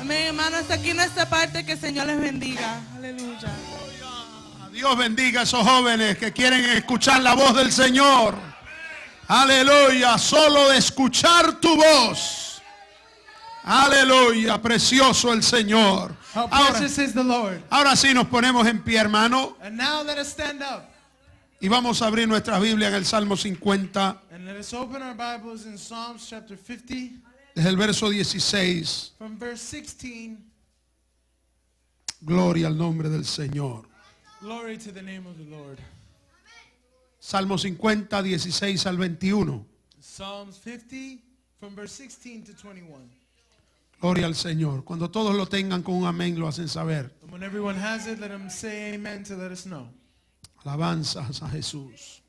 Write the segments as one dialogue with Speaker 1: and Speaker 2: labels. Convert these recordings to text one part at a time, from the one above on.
Speaker 1: Amén, hermanos, aquí en esta parte, que el Señor les bendiga. Aleluya.
Speaker 2: Dios bendiga a esos jóvenes que quieren escuchar la voz del Señor. Aleluya, solo de escuchar tu voz. Aleluya, precioso el Señor.
Speaker 3: How precious is the Lord.
Speaker 2: Ahora sí nos ponemos en pie, hermano.
Speaker 3: And now let us stand up.
Speaker 2: Y vamos a abrir nuestra Biblia en el Salmo 50,
Speaker 3: And let us open our Bibles in Psalms chapter 50
Speaker 2: desde el verso 16.
Speaker 3: from verse 16.
Speaker 2: Gloria al nombre del Señor.
Speaker 3: Glory to the name of the Lord.
Speaker 2: Salmo 50, 16 al 21.
Speaker 3: Psalms 50 from verse 16 to 21.
Speaker 2: Gloria al Señor. Cuando todos lo tengan con un amén, lo hacen saber.
Speaker 3: And when everyone has it, let them say amen to let us know.
Speaker 2: Alabanzas a Jesús.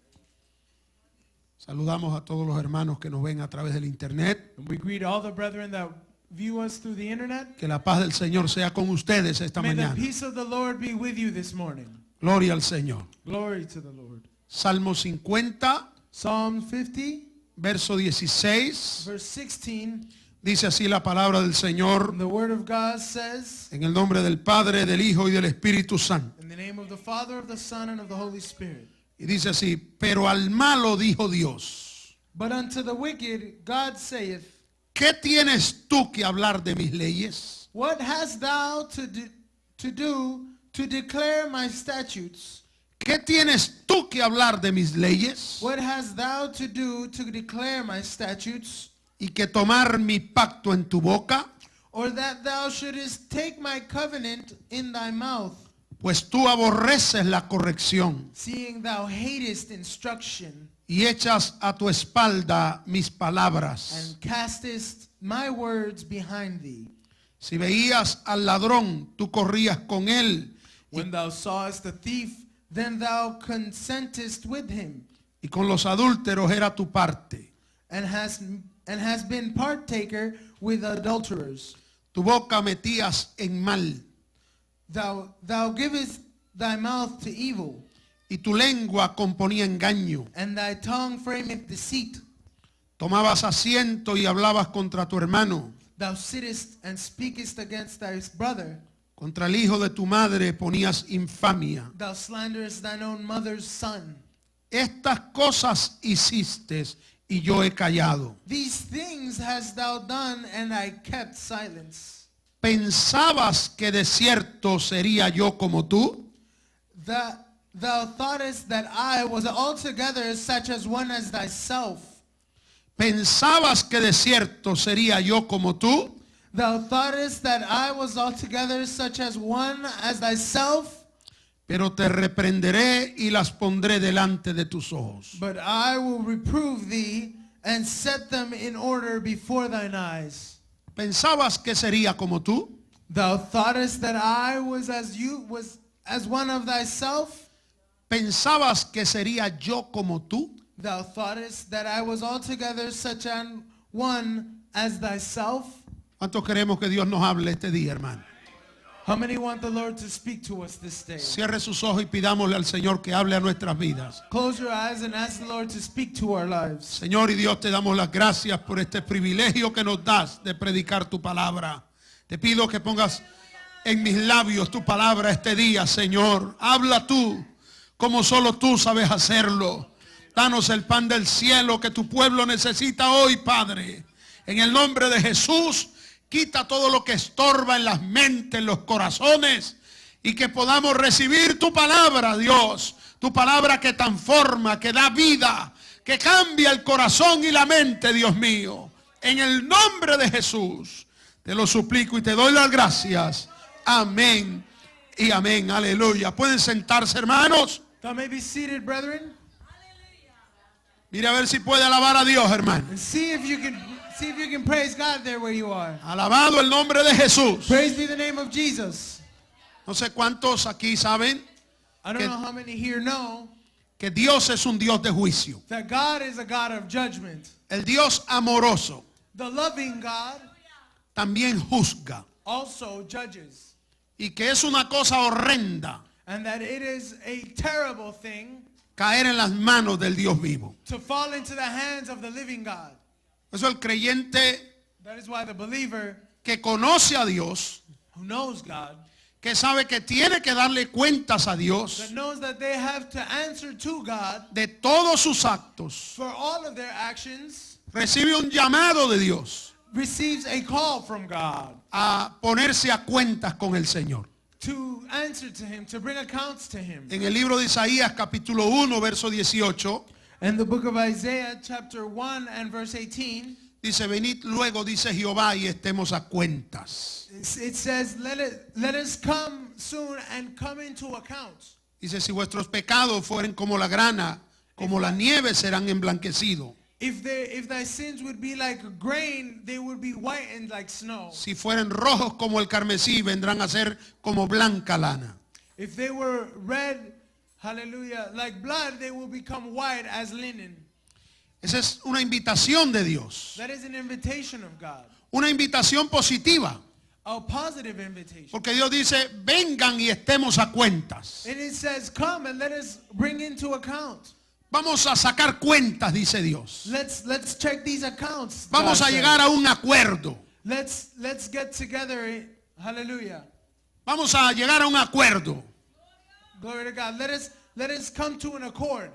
Speaker 2: Saludamos a todos los hermanos que nos ven a través del internet.
Speaker 3: And we greet all the brethren that view us through the internet.
Speaker 2: Que la paz del Señor sea con ustedes esta
Speaker 3: May the
Speaker 2: mañana.
Speaker 3: peace of the Lord be with you this morning.
Speaker 2: Gloria al Señor.
Speaker 3: Glory to the Lord.
Speaker 2: Salmo 50,
Speaker 3: Psalm 50,
Speaker 2: verso 16.
Speaker 3: verse 16.
Speaker 2: Dice así la palabra del Señor.
Speaker 3: The word of God says,
Speaker 2: En el nombre del Padre, del Hijo y del Espíritu Santo.
Speaker 3: in the name of the Father, of the Son, and of the Holy Spirit.
Speaker 2: Y dice así, pero al malo dijo Dios,
Speaker 3: But unto the wicked God saith,
Speaker 2: ¿qué tienes tú que hablar de mis leyes?
Speaker 3: what hast thou to do to declare my statutes?
Speaker 2: ¿Qué tienes tú que hablar de mis leyes?
Speaker 3: What hast thou to do to declare my statutes?
Speaker 2: Y que tomar mi pacto en tu boca,
Speaker 3: Or that thou shouldest take my covenant in thy mouth,
Speaker 2: pues tú aborreces la corrección
Speaker 3: seeing thou hatest instruction,
Speaker 2: y echas a tu espalda mis palabras.
Speaker 3: and castest my words behind thee.
Speaker 2: Si veías al ladrón, tú corrías con él,
Speaker 3: When thou sawest the thief, then thou consentest with him,
Speaker 2: y con los adúlteros era tu parte.
Speaker 3: and hast been partaker with adulterers.
Speaker 2: Tu boca metías en mal,
Speaker 3: Thou givest thy mouth to evil,
Speaker 2: y tu lengua componía engaño.
Speaker 3: and thy tongue frameth deceit.
Speaker 2: Tomabas asiento y hablabas contra tu hermano.
Speaker 3: Thou sittest and speakest against thy brother.
Speaker 2: Contra el hijo de tu madre ponías infamia.
Speaker 3: Thou slanderest thine own mother's son.
Speaker 2: Estas cosas hiciste y yo he callado.
Speaker 3: These things hast thou done, and I kept silence.
Speaker 2: ¿Pensabas que de cierto sería yo como tú?
Speaker 3: Thou thoughtest that I was altogether such as one as thyself.
Speaker 2: ¿Pensabas que de cierto sería yo como tú?
Speaker 3: Thou thoughtest that I was altogether such as one as thyself.
Speaker 2: Pero te reprenderé y las pondré delante de tus ojos.
Speaker 3: But I will reprove thee and set them in order before thine eyes.
Speaker 2: ¿Pensabas que sería como tú?
Speaker 3: Thou thoughtest that I was as one of thyself.
Speaker 2: ¿Pensabas que sería yo como tú?
Speaker 3: Thou thoughtest that I was altogether such an one as thyself.
Speaker 2: ¿Cuántos queremos que Dios nos hable este día, hermano?
Speaker 3: How many want the Lord to speak to us this day?
Speaker 2: Cierre sus ojos y pidámosle al Señor que hable a nuestras vidas.
Speaker 3: Close your eyes and ask the Lord to speak to our lives.
Speaker 2: Señor y Dios, te damos las gracias por este privilegio que nos das de predicar tu palabra. Te pido que pongas en mis labios tu palabra este día, Señor. Habla tú como solo tú sabes hacerlo. Danos el pan del cielo que tu pueblo necesita hoy, Padre. En el nombre de Jesús, quita todo lo que estorba en las mentes, en los corazones, y que podamos recibir tu palabra, Dios. Tu palabra que transforma, que da vida, que cambia el corazón y la mente, Dios mío. En el nombre de Jesús, te lo suplico y te doy las gracias. Amén y amén. Aleluya. ¿Pueden sentarse, hermanos?
Speaker 3: Thou may be seated, brethren,
Speaker 2: Mire a ver si puede alabar a Dios, hermano.
Speaker 3: and see if you can praise God there where you are.
Speaker 2: Alabado el nombre de Jesús.
Speaker 3: Praise be the name of Jesus.
Speaker 2: No sé cuántos aquí saben
Speaker 3: I don't know how many here know
Speaker 2: que Dios es un Dios de juicio.
Speaker 3: that God is a God of judgment.
Speaker 2: El Dios amoroso
Speaker 3: The loving God
Speaker 2: también juzga.
Speaker 3: also judges.
Speaker 2: Y que es una cosa horrenda
Speaker 3: And that it is a terrible thing
Speaker 2: caer en las manos del Dios vivo.
Speaker 3: to fall into the hands of the living God.
Speaker 2: Por eso el creyente
Speaker 3: That is why the believer
Speaker 2: que conoce a Dios,
Speaker 3: who knows God,
Speaker 2: que sabe que tiene que darle cuentas a Dios
Speaker 3: that knows that they have to answer to God
Speaker 2: de todos sus actos,
Speaker 3: for all of their actions,
Speaker 2: recibe un llamado de Dios
Speaker 3: receives a call from God
Speaker 2: a ponerse a cuentas con el Señor.
Speaker 3: to answer to him, to bring accounts to him.
Speaker 2: En el libro de Isaías capítulo 1 verso 18
Speaker 3: In the book of Isaiah chapter 1 and verse 18,
Speaker 2: dice, venid luego, dice Jehová, y estemos a cuentas.
Speaker 3: it says, let us come soon and come into account.
Speaker 2: Dice, si vuestros pecados fueren como la grana, como la nieve, serán emblanquecidos.
Speaker 3: If thy sins would be like grain, they would be whitened like snow.
Speaker 2: Si fueren rojos como el carmesí, vendrán a ser como blanca lana.
Speaker 3: If they were red, hallelujah, like blood, they will become white as linen.
Speaker 2: Esa es una invitación de Dios.
Speaker 3: That is an invitation of God,
Speaker 2: Una invitación positiva.
Speaker 3: a positive invitation.
Speaker 2: Porque Dios dice, vengan y estemos a cuentas.
Speaker 3: And it says, come and let us bring into account.
Speaker 2: Vamos a sacar cuentas, dice Dios.
Speaker 3: Let's check these accounts.
Speaker 2: Vamos
Speaker 3: God
Speaker 2: a
Speaker 3: says.
Speaker 2: llegar a un acuerdo.
Speaker 3: Let's get together. Hallelujah.
Speaker 2: Vamos a llegar a un acuerdo.
Speaker 3: Glory to God. Let us come to an accord.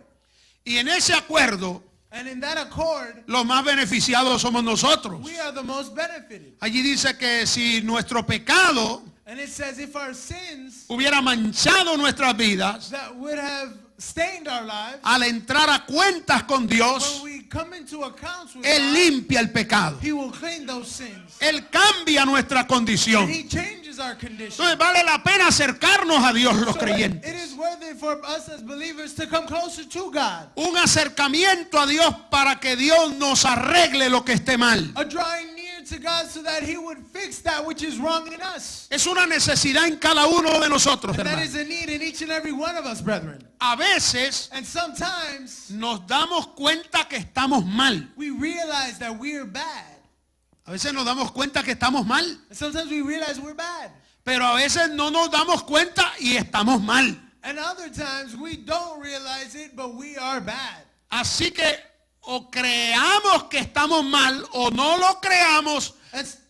Speaker 2: Y en ese acuerdo,
Speaker 3: And in that accord,
Speaker 2: los más beneficiados somos nosotros.
Speaker 3: we are the most benefited.
Speaker 2: Allí dice que si nuestro pecado
Speaker 3: And it says if our sins
Speaker 2: hubiera manchado nuestras vidas,
Speaker 3: that would have stained our lives,
Speaker 2: al entrar a cuentas con Dios,
Speaker 3: when we come into accounts with
Speaker 2: Él
Speaker 3: God,
Speaker 2: limpia el pecado.
Speaker 3: He will clean those sins.
Speaker 2: Él cambia nuestra condición.
Speaker 3: And He changes our condition.
Speaker 2: Entonces vale la pena acercarnos a Dios los
Speaker 3: So
Speaker 2: creyentes.
Speaker 3: it is worth it for us as believers to come closer to God.
Speaker 2: Un acercamiento a Dios para que Dios nos arregle lo que esté mal.
Speaker 3: A drawing near to God so that He would fix that which is wrong in us.
Speaker 2: Es una necesidad en cada uno de nosotros,
Speaker 3: And that
Speaker 2: hermanos.
Speaker 3: is a need in each and every one of us, brethren.
Speaker 2: A veces
Speaker 3: And sometimes
Speaker 2: nos damos cuenta que estamos mal.
Speaker 3: we realize that we're bad.
Speaker 2: A veces nos damos cuenta que estamos mal.
Speaker 3: And sometimes we realize we're bad.
Speaker 2: Pero a veces no nos damos cuenta y estamos mal.
Speaker 3: And other times we don't realize it, but we are bad.
Speaker 2: Así que o creamos que estamos mal o no lo creamos,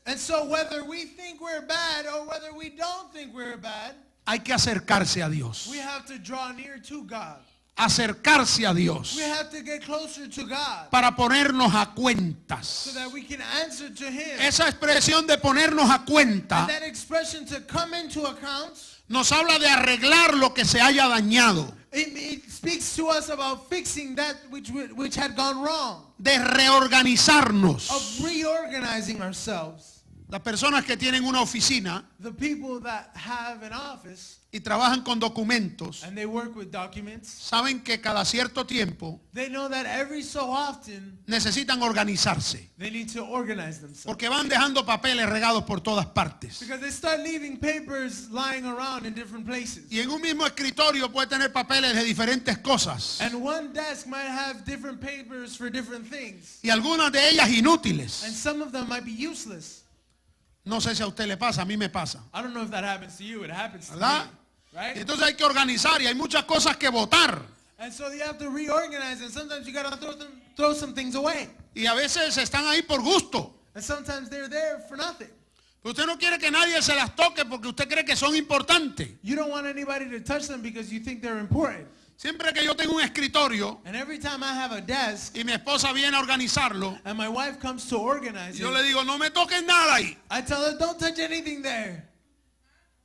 Speaker 3: And so whether we think we're bad or whether we don't think we're bad,
Speaker 2: hay que acercarse a Dios.
Speaker 3: we have to draw near to God.
Speaker 2: Acercarse a Dios
Speaker 3: We have to get closer to God
Speaker 2: para ponernos a
Speaker 3: so
Speaker 2: cuentas.
Speaker 3: that we can answer to Him.
Speaker 2: Esa expresión de ponernos a cuenta
Speaker 3: And that expression to come into account,
Speaker 2: nos habla de arreglar lo que se haya dañado,
Speaker 3: it speaks to us about fixing that which had gone wrong,
Speaker 2: de reorganizarnos.
Speaker 3: of reorganizing ourselves.
Speaker 2: Las personas que tienen una oficina
Speaker 3: The people that have an office
Speaker 2: y trabajan con documentos
Speaker 3: and they work with documents,
Speaker 2: saben que cada cierto tiempo
Speaker 3: they know that every so often
Speaker 2: necesitan organizarse,
Speaker 3: they need to organize themselves.
Speaker 2: porque van dejando papeles regados por todas partes.
Speaker 3: Because they start leaving papers lying around in different places.
Speaker 2: Y en un mismo escritorio puede tener papeles de diferentes cosas,
Speaker 3: And one desk might have different papers for different things.
Speaker 2: y algunas de ellas inútiles.
Speaker 3: And some of them might be useless.
Speaker 2: No sé si a usted le pasa, a mí me pasa.
Speaker 3: I don't know if that happens to you. It happens to
Speaker 2: ¿Verdad?
Speaker 3: me. Right?
Speaker 2: Entonces hay que organizar y hay muchas cosas que votar.
Speaker 3: And so you have to reorganize, and sometimes you got to throw some things away.
Speaker 2: Y a veces están ahí por gusto.
Speaker 3: And sometimes they're there for nothing.
Speaker 2: Pero usted no quiere que nadie se las toque porque usted cree que son importantes.
Speaker 3: You don't want anybody to touch them because you think they're important.
Speaker 2: Siempre que yo tengo un escritorio
Speaker 3: And every time I have a desk
Speaker 2: y mi esposa viene a organizarlo,
Speaker 3: and my wife comes to organize
Speaker 2: yo
Speaker 3: it,
Speaker 2: le digo, no me toques nada ahí.
Speaker 3: I tell her, don't touch anything there.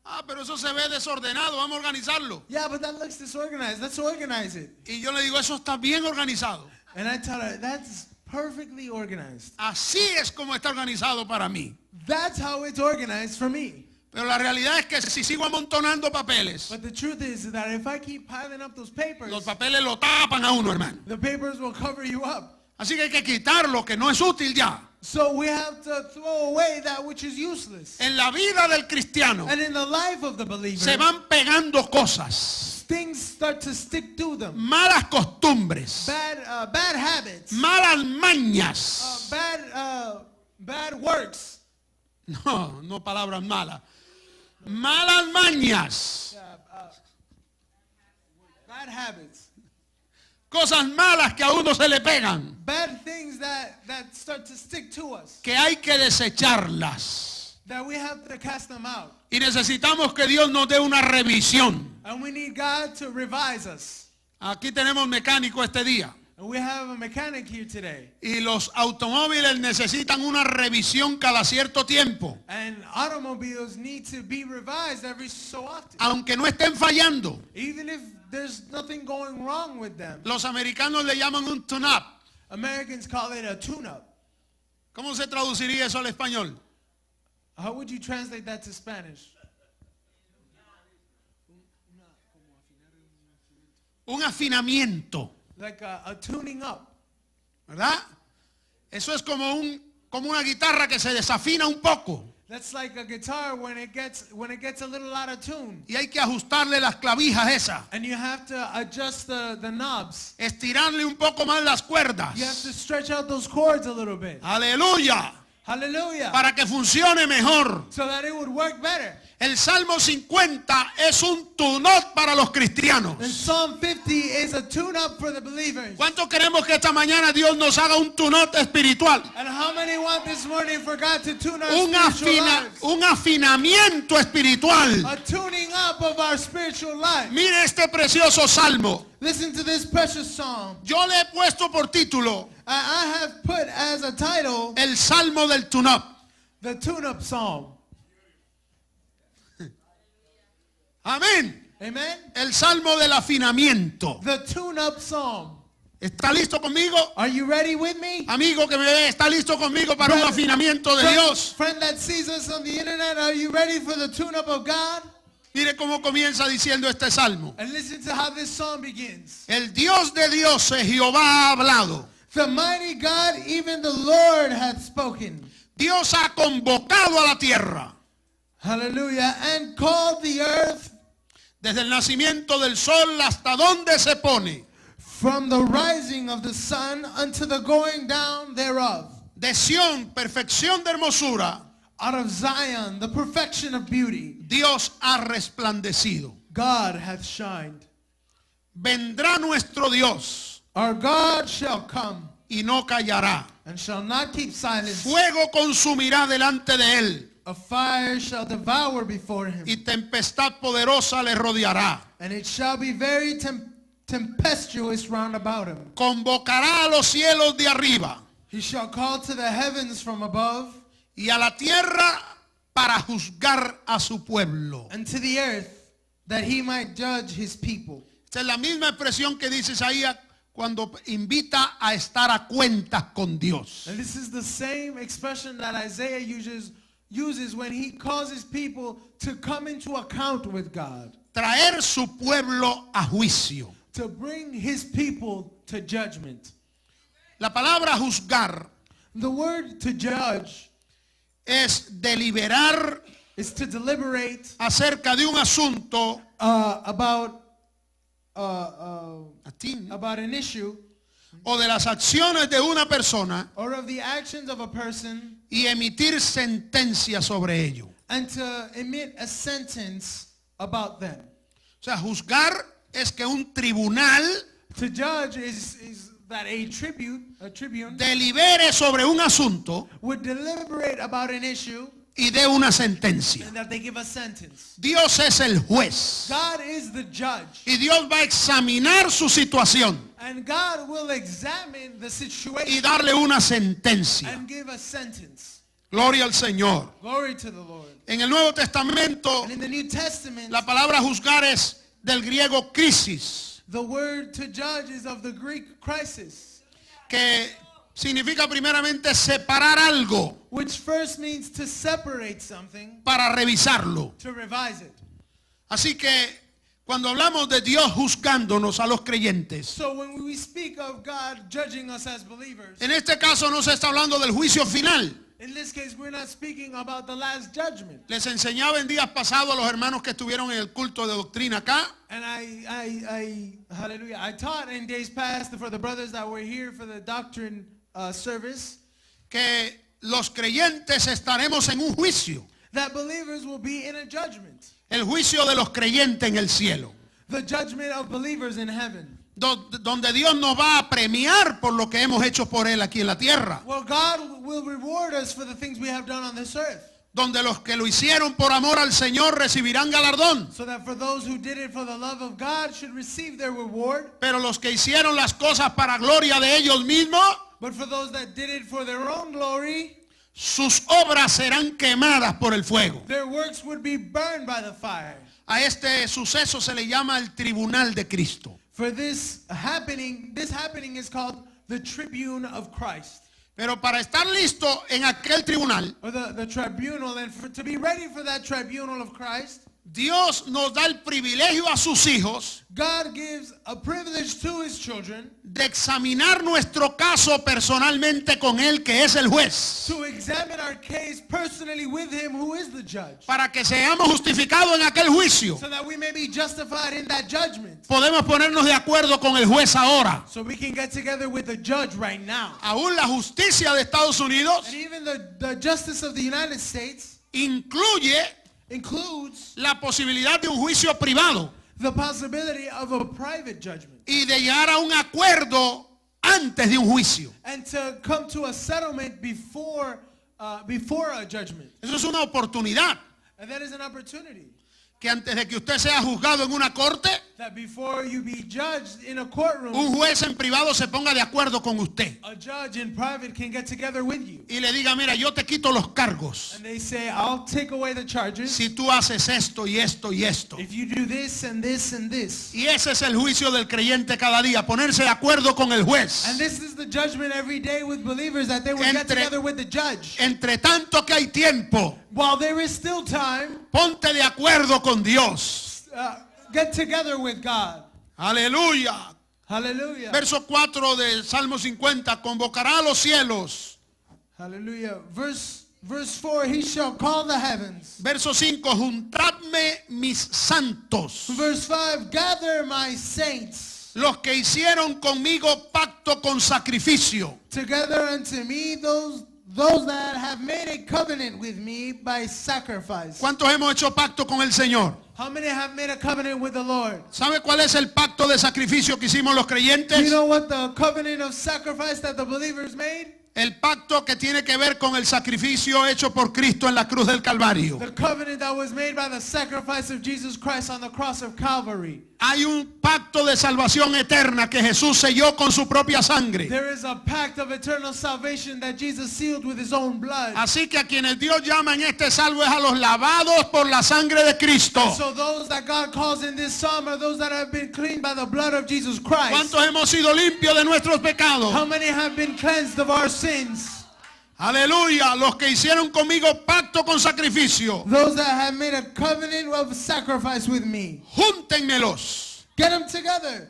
Speaker 2: Ah, pero eso se ve desordenado, vamos a organizarlo.
Speaker 3: Yeah, but that looks disorganized. Let's organize it.
Speaker 2: Y yo le digo, eso está bien organizado.
Speaker 3: And I tell her, that's perfectly organized.
Speaker 2: Así es como está organizado para mí.
Speaker 3: That's how it's organized for me.
Speaker 2: Pero la realidad es que si sigo amontonando papeles,
Speaker 3: But the truth is that if I keep piling up those papers,
Speaker 2: los papeles lo tapan a uno, hermano.
Speaker 3: the papers will cover you up.
Speaker 2: Así que hay que quitar lo que no es útil ya.
Speaker 3: So we have to throw away that which is useless.
Speaker 2: En la vida del cristiano
Speaker 3: And in the life of the believer,
Speaker 2: se van pegando cosas,
Speaker 3: things start to stick to them.
Speaker 2: malas costumbres,
Speaker 3: Bad habits,
Speaker 2: malas mañas.
Speaker 3: bad works,
Speaker 2: No, no palabras malas. Malas mañas.
Speaker 3: bad habits,
Speaker 2: Cosas malas que a uno se le pegan,
Speaker 3: bad things that start to stick to us.
Speaker 2: que hay que desecharlas.
Speaker 3: that we have to cast them out.
Speaker 2: Y necesitamos que Dios nos dé una revisión.
Speaker 3: And we need God to revise us.
Speaker 2: Aquí tenemos mecánico este día.
Speaker 3: And we have a mechanic here today.
Speaker 2: Y los automóviles necesitan una revisión cada cierto tiempo.
Speaker 3: And automobiles need to be revised every so often.
Speaker 2: Aunque no estén fallando.
Speaker 3: Even if there's nothing going wrong with them.
Speaker 2: Los americanos le llaman un tune-up.
Speaker 3: Americans call it a tune-up.
Speaker 2: ¿Cómo se traduciría eso al español?
Speaker 3: How would you translate that to Spanish?
Speaker 2: Un afinamiento.
Speaker 3: Like a tuning up.
Speaker 2: ¿Verdad? Eso es como una guitarra que se desafina un poco.
Speaker 3: That's like a guitar when it gets a little out of tune.
Speaker 2: Y hay que ajustarle las clavijas esas.
Speaker 3: And you have to adjust the knobs.
Speaker 2: Estirarle un poco más las cuerdas.
Speaker 3: You have to stretch out those cords a little bit.
Speaker 2: Aleluya.
Speaker 3: Hallelujah.
Speaker 2: Para que funcione mejor.
Speaker 3: So that it would work better.
Speaker 2: El Salmo 50 es un tune-up para los cristianos.
Speaker 3: And Psalm 50 is a tune-up for the believers.
Speaker 2: ¿Cuántos queremos que esta mañana Dios nos haga un tune-up espiritual?
Speaker 3: And how many want this morning for God to tune our spiritual lives?
Speaker 2: Un afinamiento espiritual.
Speaker 3: A tuning up of our spiritual life.
Speaker 2: Mire este precioso salmo.
Speaker 3: Listen to this precious psalm.
Speaker 2: Yo le he puesto por título
Speaker 3: I have put as a title
Speaker 2: el salmo del tune-up.
Speaker 3: the tune-up psalm.
Speaker 2: Amén.
Speaker 3: Amen.
Speaker 2: El salmo del afinamiento.
Speaker 3: The tune-up psalm.
Speaker 2: ¿Está listo conmigo?
Speaker 3: Are you ready with me?
Speaker 2: Amigo que me ve, ¿está listo conmigo para un afinamiento de Dios?
Speaker 3: Friend that sees us on the internet, are you ready for the tune-up of God?
Speaker 2: Mire cómo comienza diciendo este salmo.
Speaker 3: And listen to how this song begins.
Speaker 2: El Dios de dioses, Jehová ha hablado.
Speaker 3: The mighty God, even the Lord hath spoken.
Speaker 2: Dios ha convocado a la tierra.
Speaker 3: Hallelujah. And called the earth
Speaker 2: Desde el nacimiento del sol hasta donde se pone.
Speaker 3: from the rising of the sun unto the going down thereof.
Speaker 2: De Sión, perfección de hermosura,
Speaker 3: Out of Zion, the perfection of beauty,
Speaker 2: Dios ha resplandecido.
Speaker 3: God hath shined.
Speaker 2: Vendrá nuestro Dios
Speaker 3: Our God shall come
Speaker 2: y no callará.
Speaker 3: and shall not keep silence.
Speaker 2: Fuego consumirá delante de él
Speaker 3: A fire shall devour before him.
Speaker 2: y tempestad poderosa le rodeará.
Speaker 3: And it shall be very tempestuous round about him.
Speaker 2: Convocará a los cielos de arriba
Speaker 3: He shall call to the heavens from above
Speaker 2: y a la tierra para juzgar a su pueblo.
Speaker 3: and to the earth that he might judge his people.
Speaker 2: Esta es la misma expresión que dice Isaías cuando invita a estar a cuentas con Dios.
Speaker 3: And this is the same expression that Isaiah uses when he causes people to come into account with God.
Speaker 2: Traer su pueblo a juicio.
Speaker 3: To bring his people to judgment.
Speaker 2: La palabra juzgar
Speaker 3: The word to judge
Speaker 2: es deliberar
Speaker 3: is to deliberate
Speaker 2: acerca de un asunto
Speaker 3: about an issue
Speaker 2: o de las acciones de una persona
Speaker 3: or of the actions of a person
Speaker 2: y emitir sentencia sobre ello.
Speaker 3: and to emit a sentence about them.
Speaker 2: O sea, juzgar es que un tribunal
Speaker 3: To judge is that a tribune
Speaker 2: delibere sobre un asunto
Speaker 3: would deliberate about an issue
Speaker 2: y dé una sentencia.
Speaker 3: and that they give a sentence.
Speaker 2: Dios es el juez
Speaker 3: God is the judge.
Speaker 2: y Dios va a examinar su situación
Speaker 3: And God will examine the
Speaker 2: y
Speaker 3: situation
Speaker 2: darle una sentencia.
Speaker 3: and give a sentence.
Speaker 2: Gloria al Señor.
Speaker 3: Glory to the Lord.
Speaker 2: En el Nuevo Testamento
Speaker 3: And in the New Testament,
Speaker 2: la palabra juzgar es del griego crisis,
Speaker 3: the word to judge is of the Greek crisis,
Speaker 2: que significa primeramente separar algo
Speaker 3: which first means to separate something,
Speaker 2: para revisarlo.
Speaker 3: to revise it.
Speaker 2: Así que cuando hablamos de Dios juzgándonos a los creyentes,
Speaker 3: So when we speak of God judging us as believers,
Speaker 2: en este caso no se está hablando del juicio final.
Speaker 3: in this case, we're not speaking about the last judgment.
Speaker 2: Les enseñaba en días pasados a los hermanos que estuvieron en el culto de doctrina acá,
Speaker 3: And I taught in days past for the brothers that were here for the doctrine service
Speaker 2: que los creyentes estaremos en un juicio.
Speaker 3: that believers will be in a judgment.
Speaker 2: El juicio de los creyentes en el cielo.
Speaker 3: The judgment of believers in heaven.
Speaker 2: Donde Dios nos va a premiar por lo que hemos hecho por Él aquí en la tierra.
Speaker 3: Well, God will reward us for the things we have done on this earth.
Speaker 2: donde los que lo hicieron por amor al Señor recibirán galardón,
Speaker 3: So that for those who did it for the love of God should receive their reward.
Speaker 2: pero los que hicieron las cosas para gloria de ellos mismos,
Speaker 3: But for those that did it for their own glory,
Speaker 2: sus obras serán quemadas por el fuego.
Speaker 3: their works would be burned by the fire.
Speaker 2: A este suceso se le llama el tribunal de Cristo.
Speaker 3: For this happening is called the tribune of Christ.
Speaker 2: Pero para estar listo en aquel tribunal,
Speaker 3: Or the tribunal, and to be ready for that tribunal of Christ,
Speaker 2: Dios nos da el privilegio a sus hijos
Speaker 3: God gives a privilege to his children
Speaker 2: de examinar nuestro caso personalmente con Él, que es el juez,
Speaker 3: to examine our case personally with him who is the judge,
Speaker 2: para que seamos justificados en aquel juicio.
Speaker 3: so that we may be justified in that judgment.
Speaker 2: Podemos ponernos de acuerdo con el juez ahora.
Speaker 3: So we can get together with the judge right now.
Speaker 2: Aún la justicia de Estados Unidos
Speaker 3: And even the justice of the United States
Speaker 2: incluye
Speaker 3: includes
Speaker 2: la posibilidad de un juicio privado
Speaker 3: the possibility of a private judgment
Speaker 2: y de llegar a un acuerdo antes de un juicio.
Speaker 3: and to come to a settlement before a judgment.
Speaker 2: Eso es una oportunidad,
Speaker 3: And that is an opportunity
Speaker 2: que antes de que usted sea juzgado en una corte,
Speaker 3: that before you be judged in a courtroom,
Speaker 2: un juez en privado se ponga de acuerdo con usted
Speaker 3: a judge in private can get together with you.
Speaker 2: y le diga, mira, yo te quito los cargos
Speaker 3: And they say, I'll take away the charges
Speaker 2: si tú haces esto y esto y esto.
Speaker 3: if you do this and this and this.
Speaker 2: Y ese es el juicio del creyente cada día, ponerse de acuerdo con el juez.
Speaker 3: And this is the judgment every day with believers, that they will get
Speaker 2: Entre-
Speaker 3: together with the judge.
Speaker 2: Entre tanto que hay tiempo,
Speaker 3: While there is still time,
Speaker 2: ponte de acuerdo con Dios.
Speaker 3: get together with God.
Speaker 2: Aleluya.
Speaker 3: Hallelujah.
Speaker 2: Verso 4 del Salmo 50, convocará a los cielos.
Speaker 3: Hallelujah. Verse 4, he shall call the heavens.
Speaker 2: Verso 5, juntadme mis santos,
Speaker 3: Verse 5, gather my saints
Speaker 2: los que hicieron conmigo pacto con sacrificio.
Speaker 3: together unto me, those that have made a covenant with me by sacrifice.
Speaker 2: ¿Cuántos hemos hecho pacto con el Señor?
Speaker 3: How many have made a covenant with the Lord?
Speaker 2: ¿Sabe cuál es el pacto de sacrificio que hicimos los
Speaker 3: Do you
Speaker 2: creyentes?
Speaker 3: know what the covenant of sacrifice that the believers made?
Speaker 2: El pacto que tiene que ver con el sacrificio hecho por Cristo en la cruz del Calvario.
Speaker 3: The covenant that was made by the sacrifice of Jesus Christ on the cross of Calvary.
Speaker 2: Hay un pacto de salvación eterna que Jesús selló con su propia sangre.
Speaker 3: There is a pact of eternal salvation that Jesus sealed with his own blood.
Speaker 2: Así que a quienes Dios llama en este salvo es a los lavados por la sangre de Cristo.
Speaker 3: So those that God calls in this psalm are those that have been cleaned by the blood of Jesus Christ.
Speaker 2: ¿Cuántos hemos sido limpios de nuestros pecados?
Speaker 3: How many have been cleansed of our sins?
Speaker 2: Aleluya, los que hicieron conmigo pacto con sacrificio,
Speaker 3: Those that have made a covenant of sacrifice with me.
Speaker 2: júntenmelos.
Speaker 3: Get them together.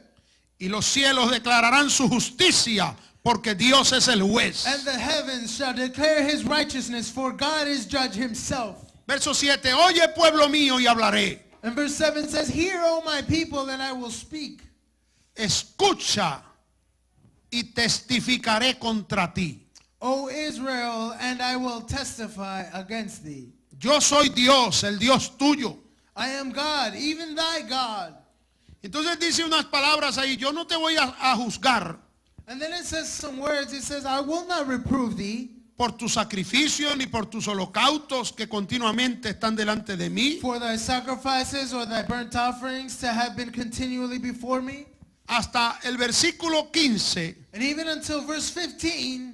Speaker 2: Y los cielos declararán su justicia, porque Dios es el juez.
Speaker 3: And the heavens shall declare his righteousness, for God is judge himself.
Speaker 2: Verso 7, oye pueblo mío y hablaré.
Speaker 3: And verse 7 says, hear, O my people, and I will speak.
Speaker 2: Escucha y testificaré contra ti.
Speaker 3: O Israel, and I will testify against thee.
Speaker 2: Yo soy Dios, el Dios tuyo.
Speaker 3: I am God, even thy God.
Speaker 2: Entonces dice unas palabras ahí, yo no te voy a juzgar
Speaker 3: And then it says some words. It says, I will not reprove thee
Speaker 2: por tus sacrificios ni por tus holocaustos que continuamente están delante de mí,
Speaker 3: for thy sacrifices or thy burnt offerings to have been continually before me.
Speaker 2: hasta el versículo 15,
Speaker 3: And even until verse 15,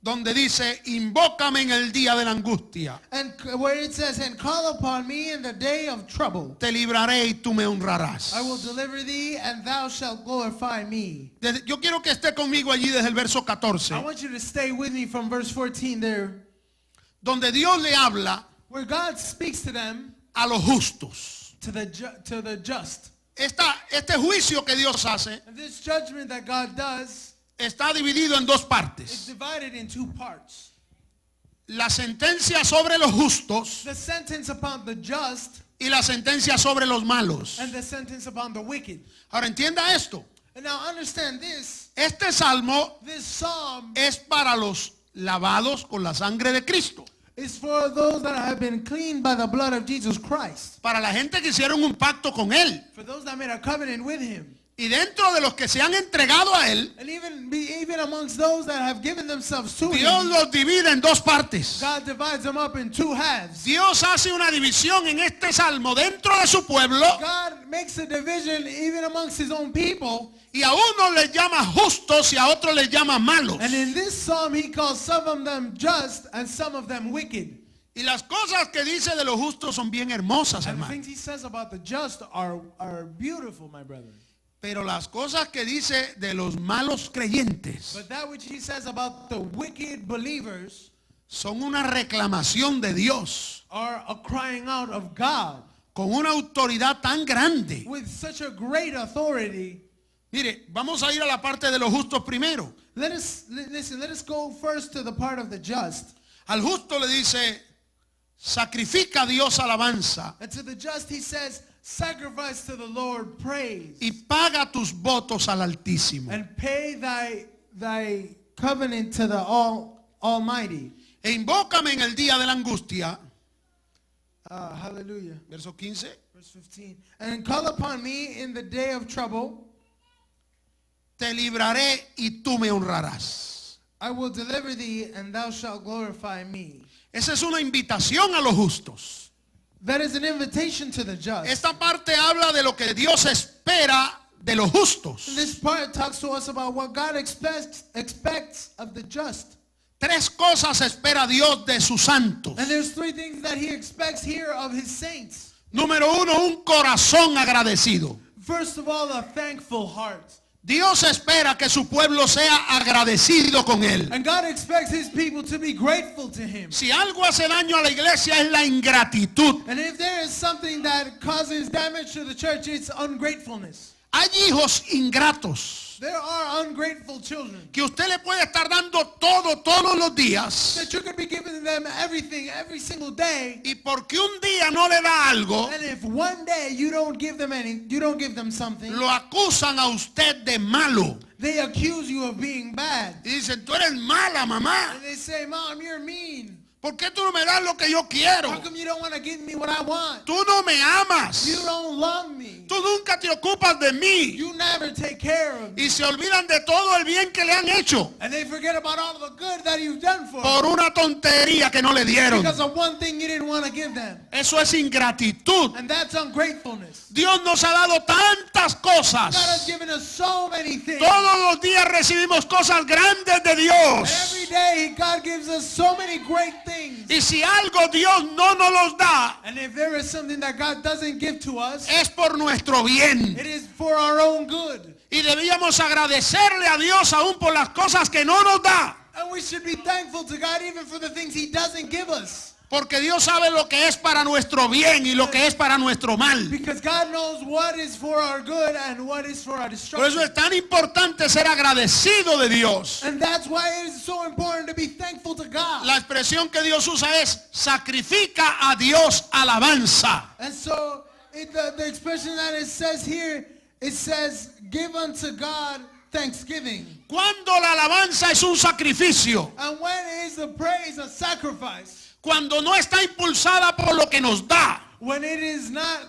Speaker 2: donde dice, invócame en el día de la angustia,
Speaker 3: and where it says, and call upon me in the day of trouble.
Speaker 2: te libraré y tú me honrarás.
Speaker 3: I will deliver thee, and thou shalt glorify me.
Speaker 2: Yo quiero que esté conmigo allí desde el verso 14,
Speaker 3: I want you to stay with me from verse 14 there,
Speaker 2: donde Dios le habla
Speaker 3: where God speaks to them,
Speaker 2: a los justos.
Speaker 3: to the just.
Speaker 2: Este juicio que Dios hace
Speaker 3: And this judgment that God does
Speaker 2: está dividido en dos
Speaker 3: is
Speaker 2: partes.
Speaker 3: divided in two parts.
Speaker 2: La sentencia sobre los justos
Speaker 3: The sentence upon the just
Speaker 2: y la sentencia sobre los malos.
Speaker 3: and the sentence upon the wicked.
Speaker 2: Ahora entienda esto.
Speaker 3: And now understand this.
Speaker 2: Este salmo
Speaker 3: This psalm
Speaker 2: es para los lavados con la sangre de Cristo.
Speaker 3: is for those that have been cleaned by the blood of Jesus Christ.
Speaker 2: Para la gente que hicieron un pacto con Él.
Speaker 3: For those that made a covenant with him.
Speaker 2: Y dentro de los que se han entregado a Él,
Speaker 3: And even amongst those that have given themselves to
Speaker 2: Dios
Speaker 3: Him,
Speaker 2: los divide en dos partes.
Speaker 3: God divides them up in two halves.
Speaker 2: Dios hace una división en este salmo dentro de su pueblo,
Speaker 3: God makes a division even amongst His own people.
Speaker 2: y a unos les llama justos y a otros les llama malos.
Speaker 3: And in this psalm, He calls some of them just and some of them wicked.
Speaker 2: Y las cosas que dice de los justos son bien hermosas,
Speaker 3: And the
Speaker 2: hermano.
Speaker 3: things He says about the just are beautiful, my brethren.
Speaker 2: Pero las cosas que dice de los malos creyentes
Speaker 3: But that which He says about the wicked believers
Speaker 2: son una reclamación de Dios
Speaker 3: are a crying out of God
Speaker 2: con una autoridad tan grande.
Speaker 3: with such a great authority.
Speaker 2: Mire, vamos a ir a la parte de los justos primero.
Speaker 3: Let us go first to the part of the just.
Speaker 2: Al justo le dice, sacrifica a Dios alabanza
Speaker 3: And to the just He says, sacrifice to the Lord praise
Speaker 2: y paga tus votos al Altísimo.
Speaker 3: and pay thy covenant to the Almighty.
Speaker 2: E invócame en el día de la angustia.
Speaker 3: Hallelujah.
Speaker 2: Verso 15.
Speaker 3: Verse 15. And call upon me in the day of trouble.
Speaker 2: Te libraré y tú me honrarás.
Speaker 3: I will deliver thee, and thou shalt glorify me.
Speaker 2: Esa es una invitación a los justos.
Speaker 3: That is an invitation to the just.
Speaker 2: Esta parte habla de lo que Dios espera de los justos.
Speaker 3: This part talks to us about what God expects of the just.
Speaker 2: Tres cosas espera Dios de sus santos.
Speaker 3: And there's three things that He expects here of His saints.
Speaker 2: Número uno, un corazón agradecido.
Speaker 3: First of all, a thankful heart.
Speaker 2: Dios espera que su pueblo sea agradecido con Él.
Speaker 3: And God expects His people to be grateful to Him.
Speaker 2: Si algo hace daño a la iglesia es la ingratitud.
Speaker 3: And if there is something that causes damage to the church, it's ungratefulness.
Speaker 2: Hay hijos ingratos
Speaker 3: There are ungrateful children
Speaker 2: que usted le puede estar dando todo todos los días,
Speaker 3: that you could be giving them everything every single day.
Speaker 2: y porque un día no le da algo,
Speaker 3: And if one day you don't give them something,
Speaker 2: lo acusan a usted de malo.
Speaker 3: they accuse you of being bad.
Speaker 2: Y dicen, tú eres mala, mamá.
Speaker 3: And they say, Mom, you're mean.
Speaker 2: ¿Por qué tú no me das lo que yo quiero?
Speaker 3: How come you don't want to give me what I want?
Speaker 2: Tú no me amas.
Speaker 3: You don't love me.
Speaker 2: Tú nunca te ocupas de mí.
Speaker 3: You never take care of me.
Speaker 2: Y se olvidan de todo el bien que le han hecho
Speaker 3: And they forget about all the good that you've done for
Speaker 2: por
Speaker 3: them
Speaker 2: una tontería que no le dieron.
Speaker 3: because of one thing you didn't want to give them.
Speaker 2: Eso es ingratitud.
Speaker 3: And that's ungratefulness.
Speaker 2: Dios nos ha dado tantas
Speaker 3: God has
Speaker 2: cosas.
Speaker 3: given us so many things.
Speaker 2: Todos los días recibimos cosas grandes de
Speaker 3: And
Speaker 2: Dios.
Speaker 3: every day God gives us so many great things.
Speaker 2: Y si algo Dios no nos los da,
Speaker 3: And if there is something that God doesn't give to us,
Speaker 2: es por nuestro bien.
Speaker 3: it is for our own good.
Speaker 2: Y debíamos agradecerle a Dios aún por las cosas que no nos da.
Speaker 3: And we should be thankful to God even for the things He doesn't give us.
Speaker 2: Porque Dios sabe lo que es para nuestro bien y lo que es para nuestro mal.
Speaker 3: Because God knows what is for our good and what is for our
Speaker 2: Por eso
Speaker 3: destruction.
Speaker 2: es tan importante ser agradecido de Dios.
Speaker 3: And that's why it is so important to be thankful to God.
Speaker 2: La expresión que Dios usa es sacrifica a Dios alabanza.
Speaker 3: And so the expression that it says here, it says, give unto God thanksgiving.
Speaker 2: Cuando la alabanza es un sacrificio,
Speaker 3: And when is the praise a sacrifice?
Speaker 2: cuando no está impulsada por lo que nos da,
Speaker 3: When it is not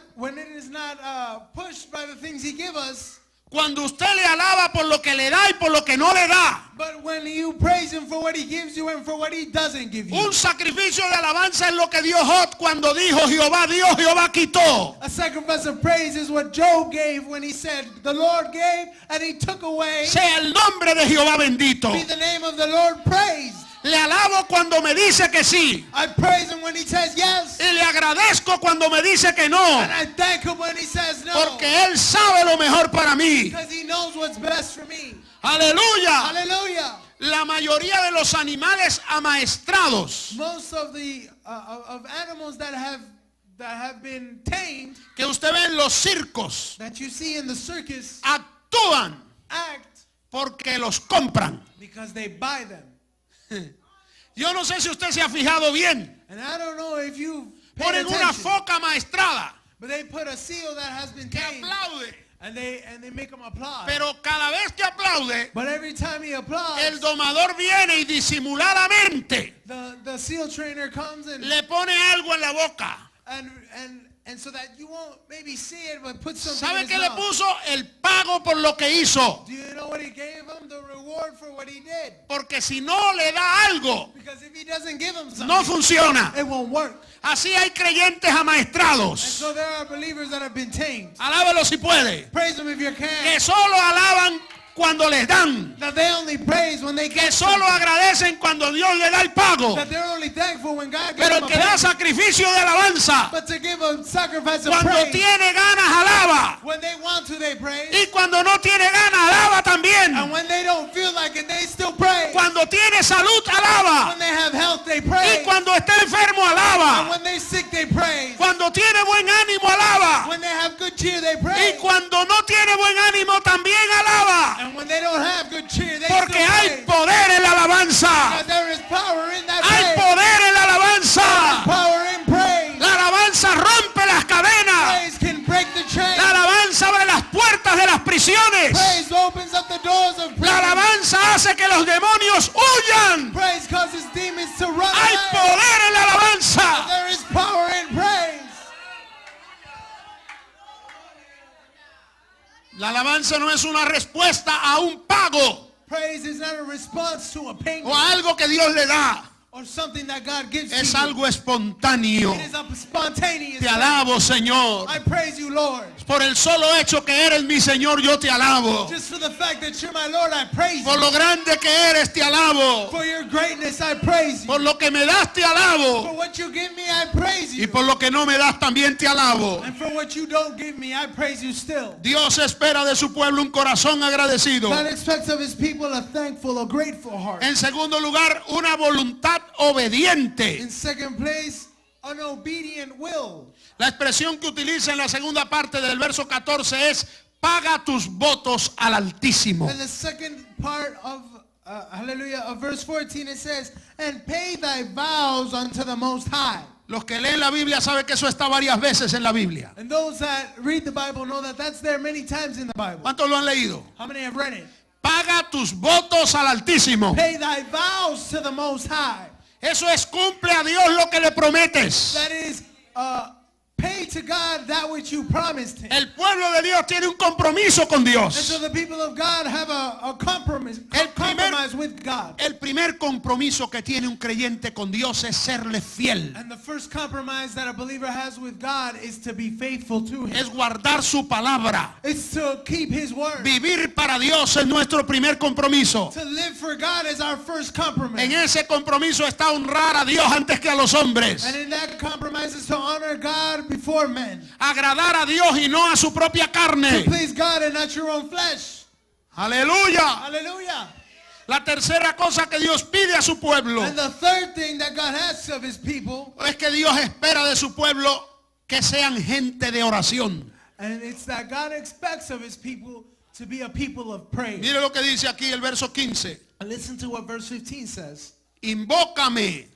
Speaker 3: pushed by the things He gives us,
Speaker 2: cuando usted le alaba por lo que le da y por lo que no le da.
Speaker 3: but when you praise Him for what He gives you and for what He doesn't give you.
Speaker 2: Un sacrificio de alabanza es lo que dio Job cuando dijo Jehová dio, Jehová quitó.
Speaker 3: A sacrifice of praise is what Job gave when he said, the Lord gave and He took away.
Speaker 2: Sea el nombre de Jehová bendito.
Speaker 3: Be the name of the Lord praised.
Speaker 2: Le alabo cuando me dice que sí.
Speaker 3: I praise Him when He says yes.
Speaker 2: Y le agradezco cuando me dice que no.
Speaker 3: And I thank Him when He says no.
Speaker 2: Porque Él sabe lo mejor para mí.
Speaker 3: Because He knows what's best for me.
Speaker 2: Aleluya.
Speaker 3: Hallelujah.
Speaker 2: La mayoría de los animales amaestrados
Speaker 3: Most of the of animals that have been tamed,
Speaker 2: que usted ve en los circos
Speaker 3: that you see in the circus,
Speaker 2: actúan
Speaker 3: act
Speaker 2: porque los compran.
Speaker 3: because they buy them.
Speaker 2: Yo no sé si usted se ha fijado bien.
Speaker 3: And I don't know if you paid
Speaker 2: Ponen una
Speaker 3: attention,
Speaker 2: foca maestrada
Speaker 3: but they put a seal that has been
Speaker 2: que
Speaker 3: tamed,
Speaker 2: aplaude.
Speaker 3: and they make him applaud.
Speaker 2: Pero cada vez que aplaude,
Speaker 3: But every time he applauds,
Speaker 2: el domador viene y disimuladamente
Speaker 3: the seal trainer comes and
Speaker 2: le pone algo en la boca.
Speaker 3: And so that you won't maybe see it, but put something
Speaker 2: ¿Sabe
Speaker 3: in
Speaker 2: qué
Speaker 3: his
Speaker 2: le
Speaker 3: mouth.
Speaker 2: puso? El pago por lo que hizo.
Speaker 3: Do you know what he gave him? The reward for what he did.
Speaker 2: Porque si no le da algo,
Speaker 3: Because if he doesn't give him something,
Speaker 2: no funciona.
Speaker 3: it won't work.
Speaker 2: Así hay creyentes
Speaker 3: And
Speaker 2: amaestrados.
Speaker 3: so there are believers that have been tamed.
Speaker 2: Alábalo si puede.
Speaker 3: Praise him if you can.
Speaker 2: Que solo alaban cuando les dan.
Speaker 3: That they only praise when they
Speaker 2: Que
Speaker 3: get
Speaker 2: solo
Speaker 3: something.
Speaker 2: agradecen cuando Dios le da el pago.
Speaker 3: That they're only thankful when God gives
Speaker 2: Pero
Speaker 3: them
Speaker 2: el
Speaker 3: a
Speaker 2: que da
Speaker 3: payment.
Speaker 2: sacrificio de alabanza,
Speaker 3: But to give a sacrifice of
Speaker 2: cuando
Speaker 3: praise,
Speaker 2: tiene ganas alaba.
Speaker 3: when they want to, they praise.
Speaker 2: Y cuando no tiene ganas alaba también.
Speaker 3: And when they don't feel like it, they still praise.
Speaker 2: Cuando tiene salud alaba.
Speaker 3: When they have health, they
Speaker 2: Y
Speaker 3: praise.
Speaker 2: cuando está enfermo
Speaker 3: And
Speaker 2: alaba.
Speaker 3: when they're sick, they praise.
Speaker 2: Cuando tiene buen ánimo alaba.
Speaker 3: When they have good cheer, they
Speaker 2: Y
Speaker 3: praise.
Speaker 2: cuando no tiene buen ánimo también alaba.
Speaker 3: And when they don't have good cheer, they
Speaker 2: Porque
Speaker 3: still
Speaker 2: hay
Speaker 3: praise.
Speaker 2: poder en la alabanza.
Speaker 3: Because there is power in that
Speaker 2: Hay
Speaker 3: praise.
Speaker 2: poder en la alabanza.
Speaker 3: Power in praise.
Speaker 2: La alabanza rompe las cadenas.
Speaker 3: Praise can break the chain.
Speaker 2: La alabanza abre las puertas de las prisiones.
Speaker 3: Praise opens up the doors of
Speaker 2: La
Speaker 3: prison.
Speaker 2: alabanza hace que los demonios huyan.
Speaker 3: Praise causes demons to run
Speaker 2: Hay
Speaker 3: away.
Speaker 2: poder en la alabanza.
Speaker 3: There is power in praise.
Speaker 2: La alabanza no es una respuesta a un pago
Speaker 3: Praise is not a response to a payment
Speaker 2: o a algo que Dios le da.
Speaker 3: or something that God gives
Speaker 2: Es
Speaker 3: to you.
Speaker 2: algo espontáneo.
Speaker 3: It is a spontaneous
Speaker 2: Te
Speaker 3: thing.
Speaker 2: alabo, Señor.
Speaker 3: I praise you, Lord.
Speaker 2: Por el solo hecho que eres mi Señor, yo te alabo.
Speaker 3: Just for the fact that you're my Lord, I praise
Speaker 2: Por
Speaker 3: you.
Speaker 2: lo grande que eres, te alabo.
Speaker 3: For your greatness, I praise you.
Speaker 2: Por lo que me das, te
Speaker 3: For
Speaker 2: alabo.
Speaker 3: what you give me, I praise
Speaker 2: Y
Speaker 3: you.
Speaker 2: por lo que no me das, también te alabo.
Speaker 3: And for what you don't give me, I praise you still.
Speaker 2: Dios espera de su pueblo un corazón agradecido.
Speaker 3: God expects of his people a thankful, a grateful heart.
Speaker 2: En segundo lugar, una voluntad obediente.
Speaker 3: In second place, an obedient will.
Speaker 2: La expresión que utiliza en la segunda parte del verso 14 es: paga tus votos al Altísimo.
Speaker 3: In the second part of hallelujah, of verse 14, it says, and pay thy vows unto the Most High.
Speaker 2: Los que leen la Biblia saben que eso está varias veces en la Biblia.
Speaker 3: And those that read the Bible know that that's there many times in the Bible.
Speaker 2: ¿Cuántos lo han leído?
Speaker 3: How many have read it?
Speaker 2: Paga tus votos al Altísimo.
Speaker 3: Pay thy vows to the Most High.
Speaker 2: Eso es: cumple a Dios lo que le prometes.
Speaker 3: That is, pay to God that which you promised him.
Speaker 2: El pueblo de Dios tiene un compromiso con
Speaker 3: And so
Speaker 2: Dios.
Speaker 3: the people of God have a compromise, compromise with God.
Speaker 2: El primer compromiso que tiene un creyente con Dios es serle fiel.
Speaker 3: And the first compromise that a believer has with God is to be faithful to him.
Speaker 2: Es guardar su palabra.
Speaker 3: It's to keep his word.
Speaker 2: Vivir para Dios es nuestro primer compromiso.
Speaker 3: To live for God is our first compromise.
Speaker 2: En ese compromiso está honrar a Dios antes que a los hombres.
Speaker 3: And in that compromise is to honor God before men.
Speaker 2: Agradar a Dios y no a su propia
Speaker 3: To
Speaker 2: carne.
Speaker 3: please God and not your own flesh.
Speaker 2: Aleluya.
Speaker 3: Hallelujah.
Speaker 2: La tercera cosa que Dios pide a su pueblo
Speaker 3: And the third thing that God asks of his people,
Speaker 2: es que Dios espera de su pueblo que sean gente de oración.
Speaker 3: and it's that God expects of his people to be a people of praise.
Speaker 2: Mire lo que dice aquí el verso 15.
Speaker 3: And listen to what verse 15 says.
Speaker 2: Invócame.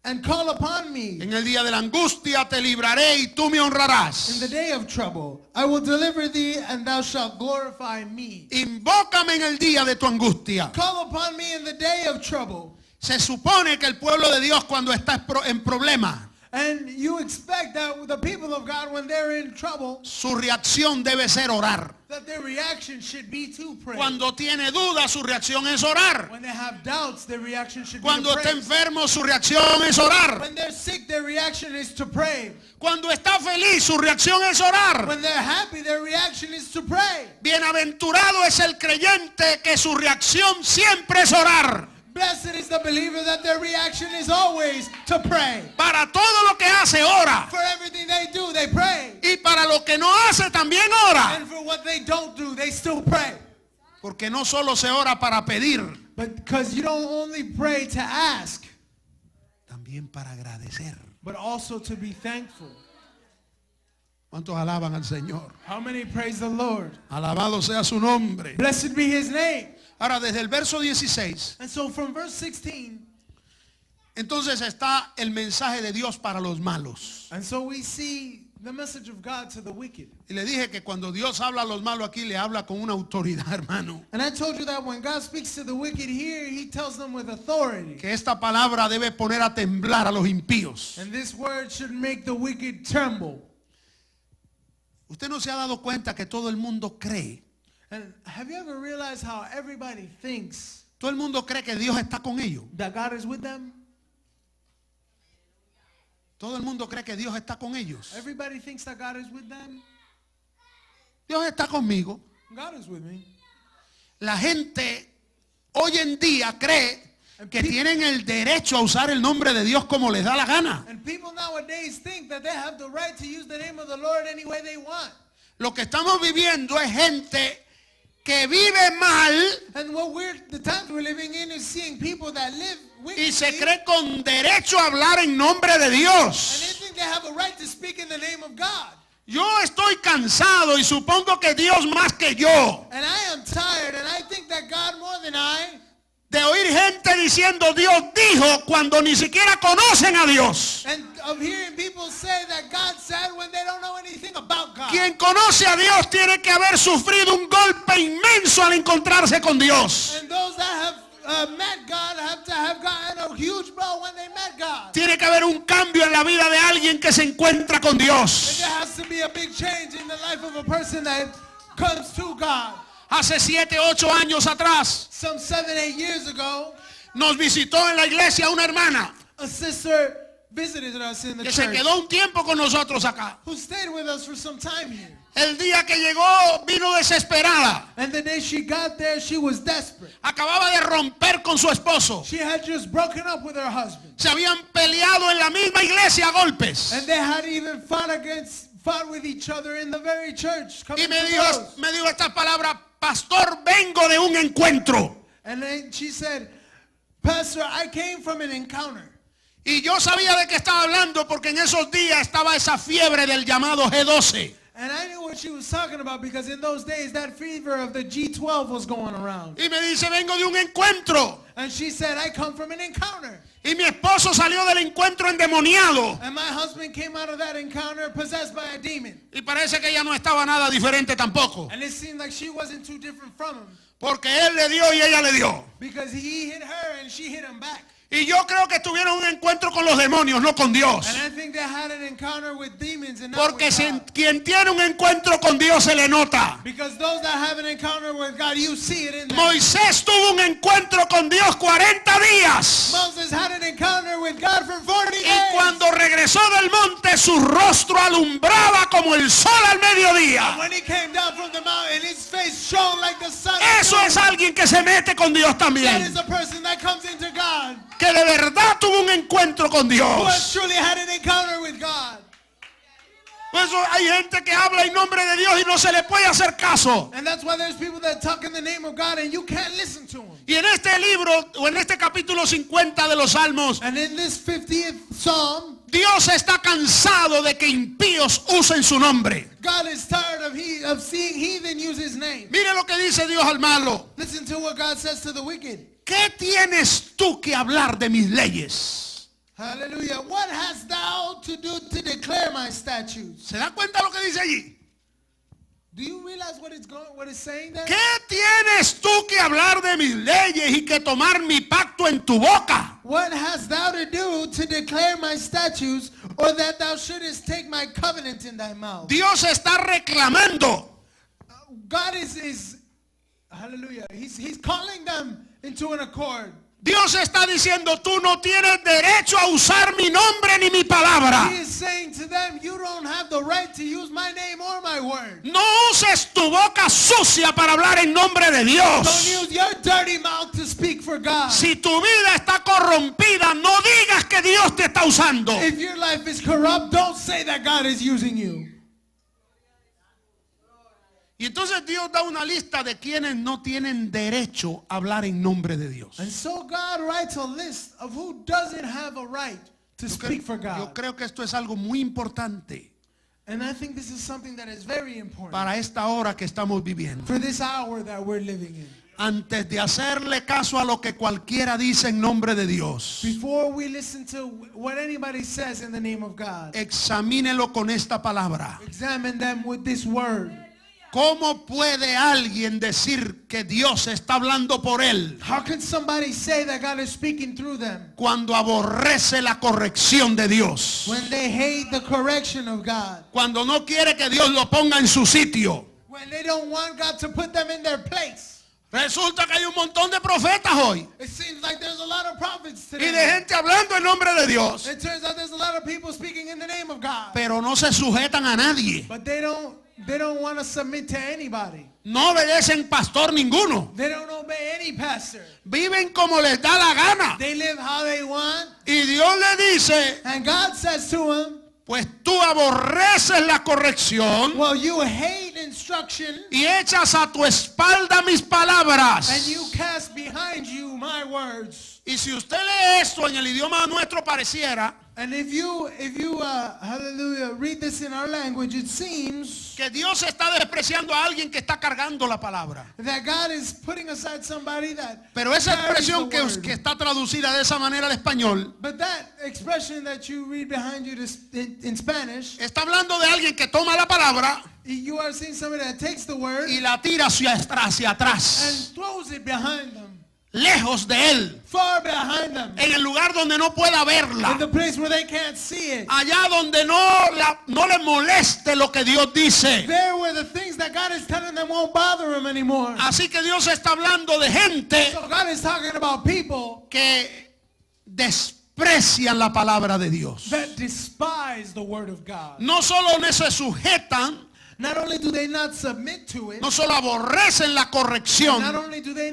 Speaker 3: And call upon me
Speaker 2: En el día de la angustia te libraré y tú me
Speaker 3: in
Speaker 2: honrarás.
Speaker 3: the day of trouble. I will deliver thee, and thou shalt glorify me.
Speaker 2: Invócame en el día de tu angustia.
Speaker 3: Call upon me in the day of trouble.
Speaker 2: Se supone que el pueblo de Dios, cuando está en problema,
Speaker 3: And you expect that the people of God, when they're in trouble,
Speaker 2: su reacción debe ser orar.
Speaker 3: that their reaction should be to pray.
Speaker 2: Cuando tiene dudas, su reacción es orar.
Speaker 3: When they have doubts, their reaction should
Speaker 2: Cuando
Speaker 3: be to
Speaker 2: está
Speaker 3: pray.
Speaker 2: enfermo, su reacción es orar.
Speaker 3: When they're sick, their reaction is to pray.
Speaker 2: Cuando está feliz, su reacción es orar.
Speaker 3: When they're happy, their reaction is to pray.
Speaker 2: Bienaventurado es el creyente que su reacción siempre es orar.
Speaker 3: Blessed is the believer that their reaction is always to pray.
Speaker 2: Para todo lo que hace, ora.
Speaker 3: For everything they do, they pray.
Speaker 2: Y para lo que no hace, también ora.
Speaker 3: And for what they don't do, they still pray.
Speaker 2: Porque no solo se ora para pedir,
Speaker 3: But because you don't only pray to ask,
Speaker 2: también para agradecer.
Speaker 3: but also to be thankful.
Speaker 2: ¿Cuántos alaban al Señor?
Speaker 3: How many praise the Lord?
Speaker 2: Alabado sea su nombre.
Speaker 3: Blessed be his name.
Speaker 2: Ahora, desde el verso 16,
Speaker 3: And so from verse 16,
Speaker 2: entonces está el mensaje de Dios para los malos.
Speaker 3: and so we see the message of God to the wicked.
Speaker 2: Y le dije que cuando Dios habla a los malos aquí, le habla con una autoridad, hermano.
Speaker 3: And I told you that when God speaks to the wicked here, he tells them with authority.
Speaker 2: Que esta palabra debe poner a temblar a los impíos.
Speaker 3: And this word should make the wicked tremble.
Speaker 2: Usted no se ha dado cuenta que todo el mundo cree.
Speaker 3: And have you ever realized how everybody thinks
Speaker 2: Todo el mundo cree que Dios está con ellos.
Speaker 3: that God is with them?
Speaker 2: Todo el mundo cree que Dios está con ellos.
Speaker 3: Everybody thinks that God is with them.
Speaker 2: Dios está conmigo.
Speaker 3: God is with me.
Speaker 2: La gente hoy en día cree que tienen el derecho a usar el nombre de Dios como les da la gana.
Speaker 3: And people nowadays think that they have the right to use the name of the Lord any way they want.
Speaker 2: Lo que estamos viviendo es gente que vive mal
Speaker 3: And the times we're living in is seeing people that live
Speaker 2: y se
Speaker 3: wickedly,
Speaker 2: cree con derecho a hablar en nombre de
Speaker 3: and they
Speaker 2: Dios.
Speaker 3: think they have a right to speak in the name of God.
Speaker 2: Yo estoy cansado y supongo que Dios más que yo
Speaker 3: And I am tired, and I think that God more than I,
Speaker 2: de oír gente diciendo Dios dijo cuando ni siquiera conocen a Dios.
Speaker 3: and of hearing people say that God said when they don't know anything about God.
Speaker 2: Quien conoce a Dios tiene que haber sufrido un golpe inmenso al encontrarse con Dios.
Speaker 3: And those that have met God have to have gotten a huge blow when they met God.
Speaker 2: Tiene que haber un cambio en la vida de alguien que se encuentra con
Speaker 3: And
Speaker 2: Dios.
Speaker 3: there has to be a big change in the life of a person that comes to God.
Speaker 2: Hace 7, 8 años atrás
Speaker 3: Some 7, 8 years ago,
Speaker 2: nos visitó en la iglesia una hermana
Speaker 3: a sister visited us in the
Speaker 2: que se
Speaker 3: church
Speaker 2: quedó un tiempo con nosotros acá.
Speaker 3: who stayed with us for some time here.
Speaker 2: El día que llegó vino desesperada.
Speaker 3: And the day she got there, she was desperate.
Speaker 2: Acababa de romper con su esposo.
Speaker 3: She had just broken up with her husband.
Speaker 2: Se habían peleado en la misma iglesia a golpes.
Speaker 3: And they had even fought with each other in the very church.
Speaker 2: Y
Speaker 3: coming
Speaker 2: me
Speaker 3: to
Speaker 2: dijo
Speaker 3: blows.
Speaker 2: estas palabras: pastor, vengo de un encuentro.
Speaker 3: And then she said, Pastor, I came from an encounter.
Speaker 2: Y yo sabía de qué estaba hablando porque en esos días estaba esa fiebre del llamado G12.
Speaker 3: And I knew what she was talking about because in those days that fever of the G12 was going around.
Speaker 2: Y me dice, vengo de un encuentro.
Speaker 3: And she said, I come from an encounter.
Speaker 2: Y mi esposo salió del encuentro endemoniado.
Speaker 3: And my husband came out of that encounter possessed by a demon.
Speaker 2: Y parece que ella no estaba nada diferente tampoco.
Speaker 3: And it seemed like she wasn't too different from him.
Speaker 2: Porque él le dio y ella le dio.
Speaker 3: Because he hit her and she hit him back.
Speaker 2: Y yo creo que tuvieron un encuentro con los demonios, no con Dios.
Speaker 3: And I think they had an encounter with demons and not
Speaker 2: Porque
Speaker 3: with
Speaker 2: si
Speaker 3: God.
Speaker 2: quien tiene un encuentro con Dios se le nota.
Speaker 3: Because those that have an encounter with God, you see it in them.
Speaker 2: Moisés tuvo un encuentro con Dios 40 días.
Speaker 3: Moses had an encounter with God for 40 days.
Speaker 2: Y cuando regresó del monte, su rostro alumbraba como el sol al mediodía.
Speaker 3: When he came down from the mountain, his face shone like the sun.
Speaker 2: Eso es alguien que se mete con Dios
Speaker 3: That
Speaker 2: también.
Speaker 3: is a person that comes into God,
Speaker 2: Que de verdad tuvo un encuentro con
Speaker 3: who
Speaker 2: Dios.
Speaker 3: has truly had an encounter with God.
Speaker 2: Por eso hay gente que habla en nombre de Dios y no se le puede hacer caso.
Speaker 3: And that's why there's people that talk in the name of God and you can't listen to them.
Speaker 2: Y en este libro, o en este capítulo 50 de los Salmos,
Speaker 3: And in this 50th Psalm,
Speaker 2: Dios está cansado de que impíos usen su nombre.
Speaker 3: God is tired of seeing heathen use his name.
Speaker 2: Mire lo que dice Dios al malo.
Speaker 3: Listen to what God says to the wicked.
Speaker 2: ¿Qué tienes tú que hablar de mis leyes?
Speaker 3: Hallelujah. What hast thou to do to declare my statutes?
Speaker 2: ¿Se da cuenta lo que dice allí?
Speaker 3: Do you realize what it's saying there?
Speaker 2: ¿Qué tienes tú que hablar de mis leyes y que tomar mi pacto en tu boca?
Speaker 3: What hast thou to do to declare my statutes, or that thou shouldest take my covenant in thy mouth?
Speaker 2: Dios está reclamando.
Speaker 3: God is hallelujah. He's calling them into an accord.
Speaker 2: Dios está diciendo, tú no tienes derecho a usar mi nombre ni mi palabra.
Speaker 3: He is saying to them, you don't have the right to use my name or my word.
Speaker 2: No uses tu boca sucia para hablar en nombre de
Speaker 3: Don't
Speaker 2: Dios.
Speaker 3: use your dirty mouth to speak for God.
Speaker 2: Si tu vida está corrompida, no digas que Dios te está usando.
Speaker 3: If your life is corrupt, don't say that God is using you.
Speaker 2: Y entonces Dios da una lista de quienes no tienen derecho a hablar en nombre de Dios.
Speaker 3: And so God writes a list of who doesn't have a right to speak for
Speaker 2: Yo
Speaker 3: God.
Speaker 2: creo que esto es algo muy importante
Speaker 3: And I think this is something that is very important
Speaker 2: para esta hora que estamos viviendo.
Speaker 3: for this hour that we're living in.
Speaker 2: antes de hacerle caso a lo que cualquiera dice en nombre de Dios,
Speaker 3: Before we listen to what anybody says in the name of God,
Speaker 2: examínelo con esta palabra.
Speaker 3: examine them with this word.
Speaker 2: ¿Cómo puede alguien decir que Dios está hablando por él
Speaker 3: How can somebody say that God is speaking through them
Speaker 2: cuando aborrece la corrección de Dios?
Speaker 3: when they hate the correction of God?
Speaker 2: Cuando no quiere que Dios lo ponga en su sitio.
Speaker 3: When they don't want God to put them in their place?
Speaker 2: Resulta que hay un montón de profetas hoy
Speaker 3: It seems like there's a lot of prophets
Speaker 2: y
Speaker 3: today.
Speaker 2: de gente hablando en nombre de Dios,
Speaker 3: It turns out there's a lot of people speaking in the name of God.
Speaker 2: pero no se sujetan a nadie.
Speaker 3: But they don't want to submit to anybody.
Speaker 2: No obedecen pastor ninguno.
Speaker 3: They don't obey any pastor.
Speaker 2: Viven como les da la gana.
Speaker 3: They live how they want.
Speaker 2: Y Dios le dice,
Speaker 3: And God says to them,
Speaker 2: pues tú aborreces la corrección
Speaker 3: well, you hate instruction
Speaker 2: y echas a tu espalda mis palabras.
Speaker 3: and you cast behind you my words.
Speaker 2: Y si usted lee esto en el idioma nuestro pareciera
Speaker 3: And if you hallelujah, read this in our language, it seems
Speaker 2: que Dios está despreciando a alguien que está cargando la palabra.
Speaker 3: that God is putting aside somebody that
Speaker 2: Pero esa
Speaker 3: carries the
Speaker 2: expresión
Speaker 3: word.
Speaker 2: que está traducida de esa manera al español
Speaker 3: But that expression that you read behind you in Spanish,
Speaker 2: está hablando de alguien que toma la palabra
Speaker 3: you are seeing somebody that takes the word
Speaker 2: y la tira hacia atrás,
Speaker 3: and throws it behind them,
Speaker 2: lejos de él,
Speaker 3: far behind them,
Speaker 2: en el lugar donde no pueda
Speaker 3: in
Speaker 2: verla,
Speaker 3: the place where they can't see it.
Speaker 2: allá donde no le moleste lo que Dios dice.
Speaker 3: There where the things that God is telling them won't bother them anymore.
Speaker 2: Así que Dios está hablando de gente
Speaker 3: So God is talking about people
Speaker 2: que desprecian la palabra de Dios.
Speaker 3: that despise the word of God.
Speaker 2: No solo no se sujetan,
Speaker 3: Not only do they not submit to it,
Speaker 2: no solo aborrecen la
Speaker 3: not
Speaker 2: corrección,
Speaker 3: only do they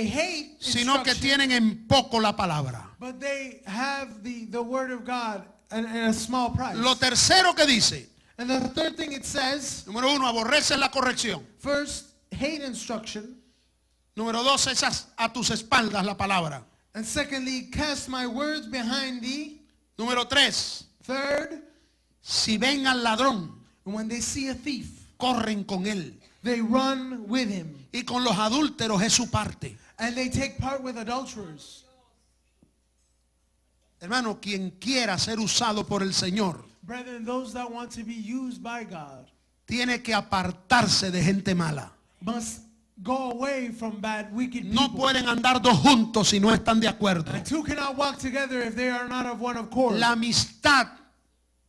Speaker 3: hate
Speaker 2: sino que
Speaker 3: instruction,
Speaker 2: tienen en poco la palabra.
Speaker 3: but they have the word of God at a small price.
Speaker 2: Lo tercero que dice,
Speaker 3: And the third thing it says,
Speaker 2: número uno, aborreces la corrección.
Speaker 3: first, hate instruction,
Speaker 2: Número dos, echas a tus espaldas la palabra.
Speaker 3: and secondly, cast my words behind thee.
Speaker 2: Número tres,
Speaker 3: Third,
Speaker 2: si ven al ladrón,
Speaker 3: when they see a thief,
Speaker 2: corren con él.
Speaker 3: they run with him,
Speaker 2: Y con los adúlteros es su parte.
Speaker 3: and they take part with adulterers.
Speaker 2: Hermano, quien quiera ser usado por el Señor,
Speaker 3: Brethren, those that want to be used by God
Speaker 2: tiene que apartarse de gente mala.
Speaker 3: must go away from bad, wicked
Speaker 2: No
Speaker 3: people.
Speaker 2: pueden andar dos juntos si no están de acuerdo.
Speaker 3: And two cannot walk together if they are not of one accord.
Speaker 2: La amistad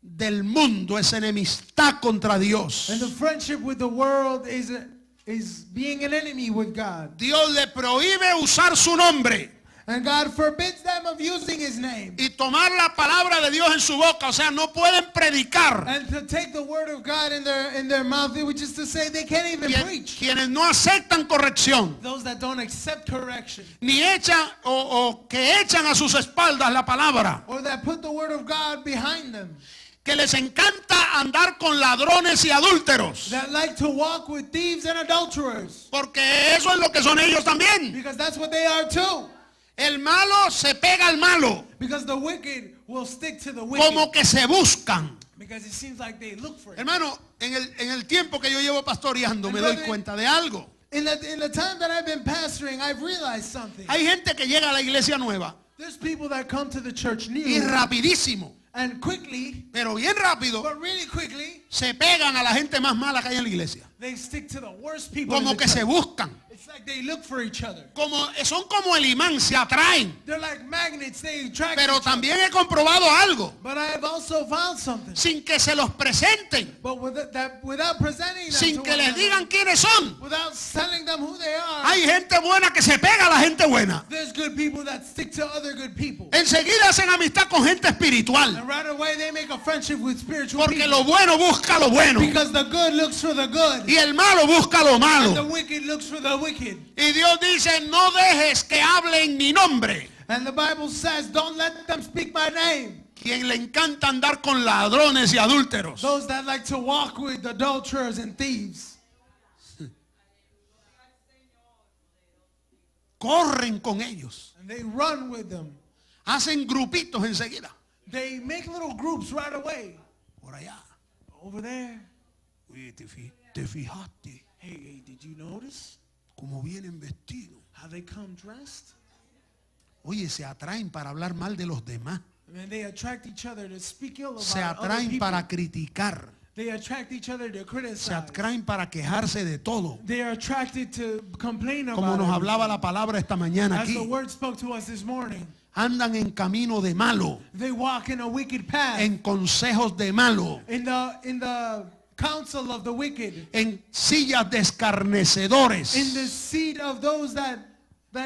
Speaker 2: del mundo es enemistad contra Dios.
Speaker 3: And the friendship with the world is being an enemy with God.
Speaker 2: Dios le prohíbe usar su nombre
Speaker 3: And God forbids them of using his name.
Speaker 2: y tomar la palabra de Dios en su boca. O sea, no pueden predicar.
Speaker 3: And to take the word of God in their mouth, which is to say they can't even preach.
Speaker 2: Quienes no aceptan corrección,
Speaker 3: Those that don't accept correction,
Speaker 2: ni echan o que echan a sus espaldas la palabra.
Speaker 3: or that put the word of God behind them,
Speaker 2: Que les encanta andar con ladrones y adúlteros.
Speaker 3: that like to walk with thieves and adulterers,
Speaker 2: Porque eso es lo que son ellos también.
Speaker 3: because that's what they are too.
Speaker 2: El malo se pega al malo.
Speaker 3: Because the wicked will stick to the wicked.
Speaker 2: Como que se buscan.
Speaker 3: Because it seems like they look for it.
Speaker 2: Hermano, en el tiempo que yo llevo pastoreando me doy cuenta de algo.
Speaker 3: In the time that I've been pastoring, I've realized something.
Speaker 2: Hay gente que llega a la iglesia nueva
Speaker 3: There's people that come to the church
Speaker 2: y
Speaker 3: new
Speaker 2: rapidísimo,
Speaker 3: and quickly,
Speaker 2: pero bien rápido,
Speaker 3: but really quickly,
Speaker 2: se pegan a la gente más mala que hay en la iglesia.
Speaker 3: they stick to the worst people in
Speaker 2: Como
Speaker 3: the
Speaker 2: que se
Speaker 3: church.
Speaker 2: buscan.
Speaker 3: It's like they look for each other.
Speaker 2: Son como el imán, se atraen.
Speaker 3: They're like magnets, they attract
Speaker 2: Pero
Speaker 3: each other.
Speaker 2: también he comprobado algo.
Speaker 3: But I have also found something.
Speaker 2: Sin que se los presenten.
Speaker 3: But without presenting them
Speaker 2: Sin
Speaker 3: to
Speaker 2: que
Speaker 3: one
Speaker 2: les
Speaker 3: another,
Speaker 2: digan quiénes son.
Speaker 3: without telling them who they are,
Speaker 2: Hay gente buena que se pega a la gente buena.
Speaker 3: there's good people that stick to other good people.
Speaker 2: Enseguida hacen amistad con gente espiritual.
Speaker 3: And right away they make a friendship with spiritual
Speaker 2: Porque
Speaker 3: people.
Speaker 2: lo bueno busca lo bueno.
Speaker 3: Because the good looks for the good.
Speaker 2: Y el malo busca lo
Speaker 3: And the
Speaker 2: malo.
Speaker 3: wicked looks for the wicked.
Speaker 2: Y Dios dice, no dejes que hablen mi nombre.
Speaker 3: And the Bible says, don't let them speak my name.
Speaker 2: Quien le encanta andar con ladrones y adúlteros.
Speaker 3: Those that like to walk with adulterers and thieves.
Speaker 2: Corren con ellos.
Speaker 3: And they run with them.
Speaker 2: Hacen grupitos enseguida.
Speaker 3: They make little groups right away.
Speaker 2: Por allá.
Speaker 3: Over there.
Speaker 2: Oye, te fijaste.
Speaker 3: Hey, did you notice?
Speaker 2: como vienen vestidos.
Speaker 3: How they come dressed.
Speaker 2: Oye, se atraen para hablar mal de los demás.
Speaker 3: And they attract each other to speak ill
Speaker 2: Se
Speaker 3: about other
Speaker 2: atraen
Speaker 3: people.
Speaker 2: para criticar.
Speaker 3: They attract each other to
Speaker 2: Se
Speaker 3: criticize.
Speaker 2: atraen para quejarse de todo.
Speaker 3: They are attracted to complain
Speaker 2: Como
Speaker 3: about
Speaker 2: nos
Speaker 3: everything.
Speaker 2: hablaba la palabra esta mañana
Speaker 3: As the
Speaker 2: aquí.
Speaker 3: word spoke to us this morning,
Speaker 2: Andan en camino de malo.
Speaker 3: they walk in a wicked path.
Speaker 2: En consejos de malo.
Speaker 3: In the counsel of the wicked.
Speaker 2: En sillas de escarnecedores.
Speaker 3: In the seat of those that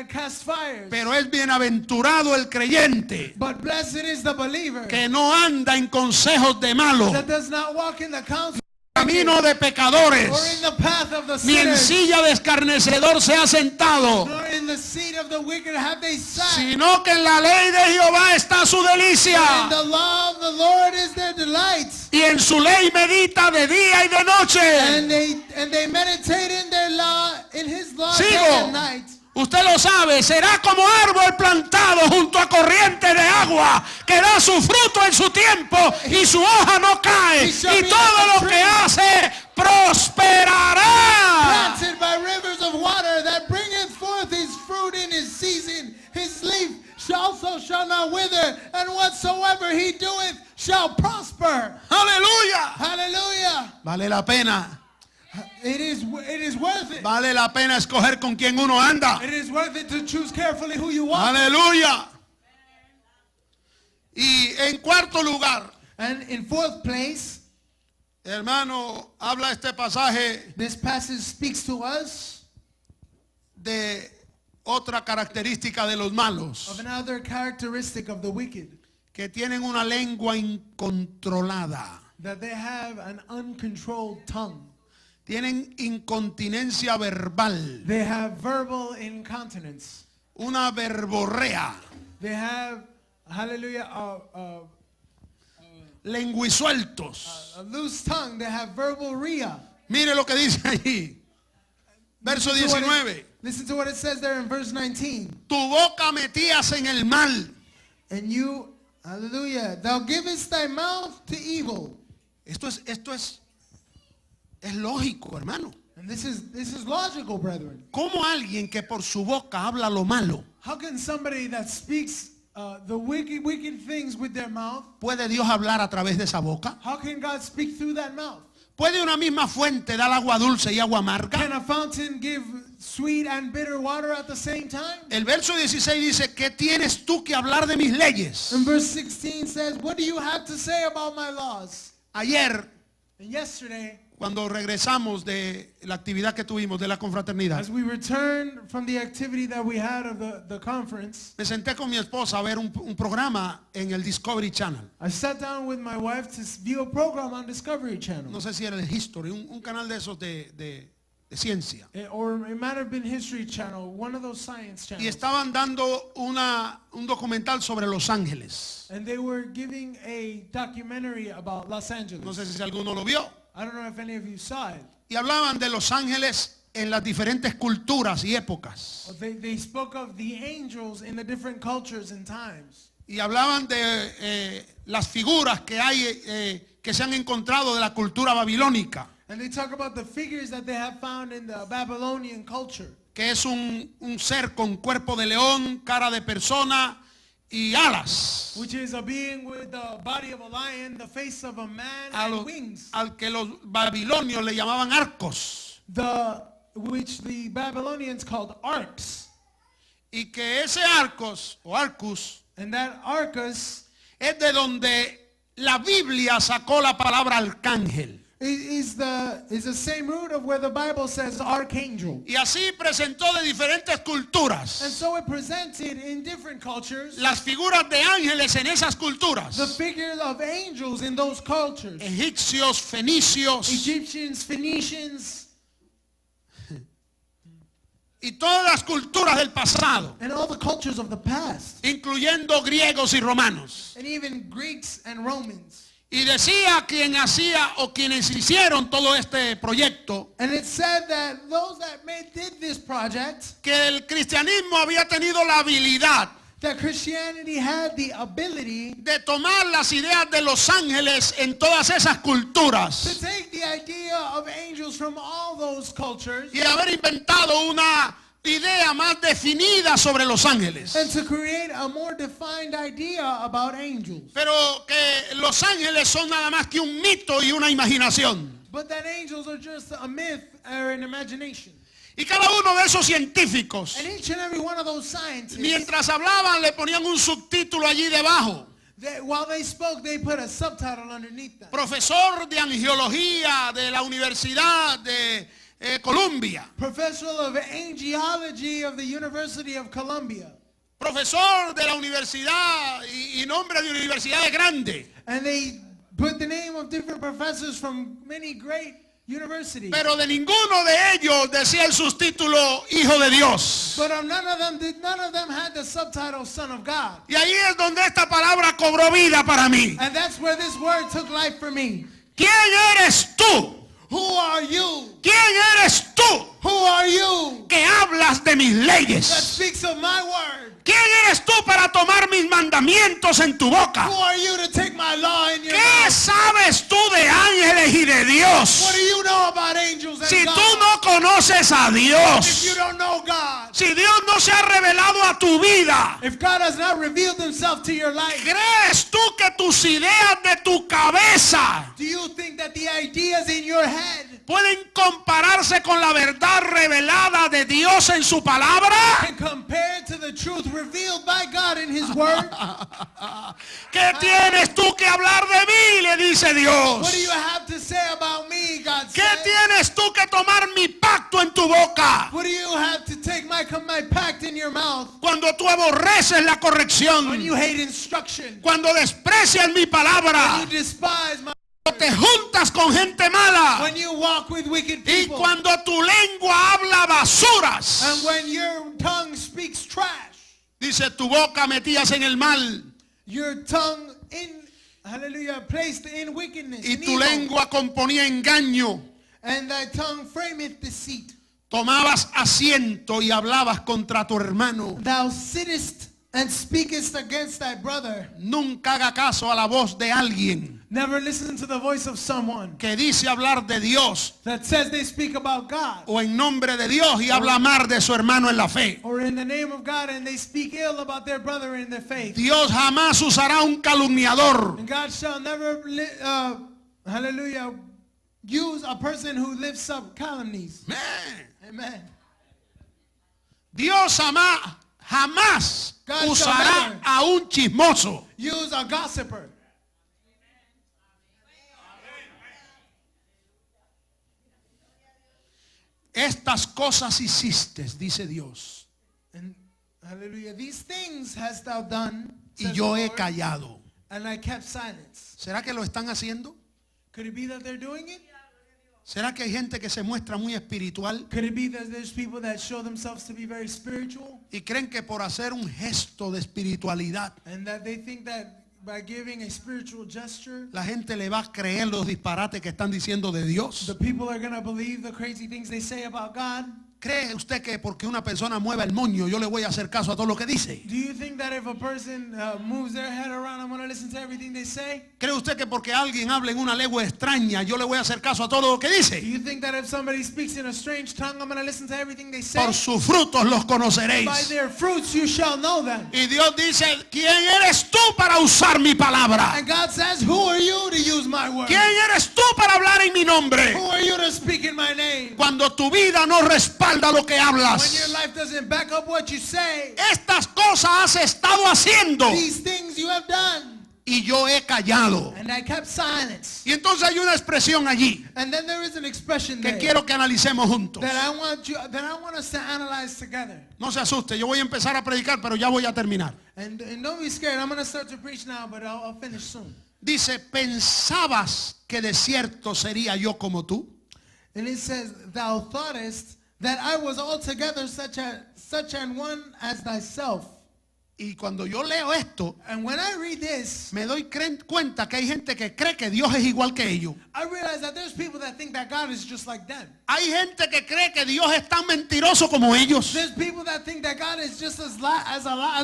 Speaker 3: cast fires.
Speaker 2: Pero es bienaventurado el creyente
Speaker 3: But blessed is the believer
Speaker 2: que no anda en consejos de malo,
Speaker 3: that does not walk in the counsel
Speaker 2: camino de
Speaker 3: or in
Speaker 2: pecadores,
Speaker 3: the path of the
Speaker 2: ni en
Speaker 3: sinners,
Speaker 2: silla de escarnecedor se ha sentado,
Speaker 3: nor in the seat of the wicked have they sat.
Speaker 2: sino que en la ley de Jehová está su
Speaker 3: In
Speaker 2: delicia,
Speaker 3: the law of the Lord is their delight,
Speaker 2: y en su ley medita de día y de noche.
Speaker 3: and they meditate in their law, in His law day
Speaker 2: Sigo.
Speaker 3: and night.
Speaker 2: Usted lo sabe, será como árbol plantado junto a corriente de agua, que da su fruto en su tiempo y su hoja no cae, y todo lo que hace prosperará.
Speaker 3: Planted by rivers of water that bringeth forth his fruit in his season. His leaf also shall not wither, and whatsoever he doeth shall prosper.
Speaker 2: Aleluya.
Speaker 3: Hallelujah.
Speaker 2: Vale la pena.
Speaker 3: It is worth it.
Speaker 2: Vale la pena escoger con quién uno anda.
Speaker 3: It is worth it to choose carefully who you walk.
Speaker 2: Aleluya. Y en cuarto lugar,
Speaker 3: And in fourth place,
Speaker 2: hermano, habla este pasaje
Speaker 3: this passage speaks to us
Speaker 2: de otra característica de los malos,
Speaker 3: of another characteristic of the wicked,
Speaker 2: que tienen una lengua incontrolada,
Speaker 3: that they have an uncontrolled tongue.
Speaker 2: tienen incontinencia verbal,
Speaker 3: They have verbal incontinence.
Speaker 2: una verborrea,
Speaker 3: They have, hallelujah,
Speaker 2: lenguisueltos.
Speaker 3: a loose tongue. They have verbal rhea.
Speaker 2: Mire lo que dice allí, verso 19.
Speaker 3: Listen to what it says there in verse 19.
Speaker 2: Tu boca metías en el mal,
Speaker 3: And you, hallelujah, thou givest thy mouth to evil.
Speaker 2: esto es lógico, hermano.
Speaker 3: And this is logical, brethren.
Speaker 2: ¿Cómo alguien que por su boca habla lo malo,
Speaker 3: How can somebody that speaks the wicked things with their mouth,
Speaker 2: puede Dios hablar a través de esa boca?
Speaker 3: how can God speak through that mouth?
Speaker 2: ¿Puede una misma fuente dar agua dulce y agua amarga?
Speaker 3: Can a fountain give sweet and bitter water at the same time?
Speaker 2: El verso 16 dice, ¿qué tienes tú que hablar de mis leyes?
Speaker 3: And verse 16 says, what do you have to say about my laws?
Speaker 2: Ayer,
Speaker 3: And yesterday,
Speaker 2: cuando regresamos de la actividad que tuvimos de la confraternidad,
Speaker 3: as we returned from the activity that we had of the conference,
Speaker 2: me senté con mi esposa a ver un programa en el Discovery Channel.
Speaker 3: I sat down with my wife to view a program on Discovery Channel.
Speaker 2: No sé si era el History, un canal de esos de ciencia.
Speaker 3: Or it might have been History Channel, one of those science
Speaker 2: Y
Speaker 3: channels.
Speaker 2: estaban dando un documental sobre Los Ángeles.
Speaker 3: And they were giving a documentary about Los
Speaker 2: No
Speaker 3: Angeles.
Speaker 2: sé si alguno lo vio.
Speaker 3: I don't know if any of you saw it.
Speaker 2: Y hablaban de Los Ángeles en las diferentes culturas y épocas.
Speaker 3: They spoke of the angels in the different cultures and times.
Speaker 2: Y hablaban de las figuras que hay, que se han encontrado de la cultura babilónica.
Speaker 3: And they talk about the figures that they have found in the Babylonian culture.
Speaker 2: Que es un ser con cuerpo de león, cara de persona y alas.
Speaker 3: Which is a being with the body of a lion, the face of a man, and wings.
Speaker 2: Al que los babilonios le llamaban arcos.
Speaker 3: Which the Babylonians called arcs.
Speaker 2: Y que ese arcos o arcus
Speaker 3: And that arcus
Speaker 2: es de donde la Biblia sacó la palabra arcángel.
Speaker 3: is the same root of where the Bible says archangel.
Speaker 2: Y así presentó de diferentes
Speaker 3: And
Speaker 2: culturas
Speaker 3: so it presented in different cultures
Speaker 2: las figuras de ángeles en esas
Speaker 3: the
Speaker 2: culturas.
Speaker 3: figures of angels in those cultures.
Speaker 2: Egipcios, fenicios
Speaker 3: Egyptians, Phoenicians,
Speaker 2: y todas las culturas del pasado,
Speaker 3: and all the cultures of the past.
Speaker 2: incluyendo griegos y romanos.
Speaker 3: And even Greeks and Romans.
Speaker 2: Y decía quien hacía o quienes hicieron todo este proyecto
Speaker 3: And it said that those that did this project,
Speaker 2: que el cristianismo había tenido la habilidad
Speaker 3: that Christianity had the ability
Speaker 2: de tomar las ideas de los ángeles en todas esas
Speaker 3: to
Speaker 2: culturas
Speaker 3: take the idea of angels from all those cultures
Speaker 2: y haber inventado una idea más definida sobre los ángeles.
Speaker 3: and to create a more defined idea about angels.
Speaker 2: Pero que los ángeles son nada más que un mito y una imaginación.
Speaker 3: But that angels are just a myth or an imagination.
Speaker 2: Y cada uno de esos científicos,
Speaker 3: And each and every one of those scientists,
Speaker 2: mientras hablaban, le ponían un subtítulo allí debajo.
Speaker 3: while they spoke, they put a subtitle underneath that.
Speaker 2: Profesor de angiología de la Universidad de Columbia.
Speaker 3: Professor of Angiology of the University of Columbia.
Speaker 2: Profesor de la universidad y nombre de universidades grandes.
Speaker 3: And they put the name of different professors from many great universities.
Speaker 2: Pero de ninguno de ellos decía el subtítulo Hijo de Dios.
Speaker 3: But none of them had the subtitle Son of God.
Speaker 2: Y ahí es donde esta palabra cobró vida para mí.
Speaker 3: And that's where this word took life for me.
Speaker 2: ¿Quién eres tú?
Speaker 3: Who are you?
Speaker 2: ¿Quién eres tú
Speaker 3: Who are you
Speaker 2: que hablas de mis
Speaker 3: that
Speaker 2: leyes?
Speaker 3: speaks of my word?
Speaker 2: ¿Quién eres tú para tomar mis mandamientos en tu boca?
Speaker 3: Who are you to take my law in your
Speaker 2: ¿Qué
Speaker 3: mouth?
Speaker 2: sabes tú de ángeles y de
Speaker 3: What
Speaker 2: Dios?
Speaker 3: do you know about angels and
Speaker 2: Si
Speaker 3: God?
Speaker 2: tú no conoces a
Speaker 3: If you
Speaker 2: Dios,
Speaker 3: don't know God,
Speaker 2: si Dios no se ha revelado a tu vida,
Speaker 3: if God has not revealed himself to your life,
Speaker 2: ¿crees tú que tus ideas de tu cabeza
Speaker 3: do you think that the ideas in your head
Speaker 2: pueden compararse con la verdad revelada de Dios en su palabra?
Speaker 3: can compare to the truth revealed by God in his word?
Speaker 2: ¿Qué tienes tú que hablar de mí? Le dice
Speaker 3: What do
Speaker 2: Dios.
Speaker 3: you have to say about me, God
Speaker 2: ¿Qué
Speaker 3: says?
Speaker 2: tienes tú que tomar mi pacto en tu boca?
Speaker 3: What do you have to take my pact in your mouth
Speaker 2: Cuando tú aborreces la
Speaker 3: when
Speaker 2: corrección,
Speaker 3: you hate instruction,
Speaker 2: cuando desprecias mi
Speaker 3: when
Speaker 2: palabra,
Speaker 3: you despise my,
Speaker 2: te juntas con gente mala
Speaker 3: when you walk with wicked
Speaker 2: y
Speaker 3: people,
Speaker 2: cuando tu lengua habla basuras,
Speaker 3: and when your tongue speaks trash,
Speaker 2: dice tu boca metías en el mal
Speaker 3: your tongue in, hallelujah, placed in wickedness
Speaker 2: y
Speaker 3: and
Speaker 2: tu
Speaker 3: evil,
Speaker 2: lengua componía engaño.
Speaker 3: and thy tongue frameth deceit.
Speaker 2: Tomabas asiento y hablabas contra tu hermano.
Speaker 3: Thou sittest and speakest against thy brother.
Speaker 2: Nunca haga caso a la voz de alguien
Speaker 3: Never listen to the voice of someone
Speaker 2: que dice hablar de Dios
Speaker 3: that says they speak about God,
Speaker 2: o en nombre de Dios y habla mal de su hermano en la fe.
Speaker 3: or in the name of God, and they speak ill about their brother in their faith.
Speaker 2: Dios jamás usará un calumniador.
Speaker 3: And God shall never, hallelujah, use a person who lifts up calumnies.
Speaker 2: Amén.
Speaker 3: Amen.
Speaker 2: Dios jamás
Speaker 3: God shall
Speaker 2: usará
Speaker 3: never
Speaker 2: a un chismoso.
Speaker 3: use a gossiper.
Speaker 2: Estas cosas hiciste, dice Dios,
Speaker 3: And hallelujah, these things hast thou done,
Speaker 2: y
Speaker 3: says
Speaker 2: yo
Speaker 3: the
Speaker 2: he
Speaker 3: Lord,
Speaker 2: callado.
Speaker 3: and I kept silence.
Speaker 2: ¿Será que lo están haciendo?
Speaker 3: Could it be that they're doing it?
Speaker 2: ¿Será que hay gente que se muestra muy espiritual
Speaker 3: Could it be that there's people that show themselves to be very spiritual,
Speaker 2: y creen que por hacer un gesto de espiritualidad
Speaker 3: and that they think that by giving a spiritual gesture,
Speaker 2: la gente le va a creer los disparates que están diciendo de Dios?
Speaker 3: the people are going to believe the crazy things they say about God?
Speaker 2: ¿Cree usted que porque una persona mueva el moño yo le voy a hacer caso a todo lo que dice?
Speaker 3: Do you think that if a person moves their head around, I'm going to listen to everything they say?
Speaker 2: ¿Cree usted que porque alguien habla en una lengua extraña yo le voy a hacer caso a todo lo que
Speaker 3: Do
Speaker 2: dice?
Speaker 3: you think that if somebody speaks in a strange tongue, I'm going to listen to everything they say?
Speaker 2: Por sus frutos los
Speaker 3: By
Speaker 2: conoceréis.
Speaker 3: their fruits you shall know them.
Speaker 2: Y Dios dice, ¿quién eres tú para usar mi palabra?
Speaker 3: And God says, who are you to use my word?
Speaker 2: ¿Quién eres tú para hablar en mi nombre?
Speaker 3: Who are you to speak in my name?
Speaker 2: Cuando tu vida no respalda lo que
Speaker 3: When your
Speaker 2: hablas.
Speaker 3: life doesn't back up what you say,
Speaker 2: Estas cosas has estado haciendo
Speaker 3: these things you have done.
Speaker 2: y yo he callado.
Speaker 3: And I kept silence.
Speaker 2: Y entonces hay una expresión allí
Speaker 3: And then there is an expression
Speaker 2: que
Speaker 3: there
Speaker 2: quiero que analicemos juntos.
Speaker 3: that I want us to analyze together.
Speaker 2: No se asuste, yo voy a empezar a predicar, pero ya voy a terminar.
Speaker 3: And don't be scared. I'm going to start to preach now, but I'll finish soon.
Speaker 2: Dice, ¿pensabas que de cierto sería yo como tú?
Speaker 3: And it says, thou thoughtest that I was altogether such an one as thyself.
Speaker 2: Y cuando yo leo esto,
Speaker 3: And when I read this,
Speaker 2: me doy cuenta que hay gente que cree que Dios es igual que ellos.
Speaker 3: I realize that there's people that think that God is just like them.
Speaker 2: Hay gente que cree que Dios es tan mentiroso como ellos.
Speaker 3: There's people that think that God is just as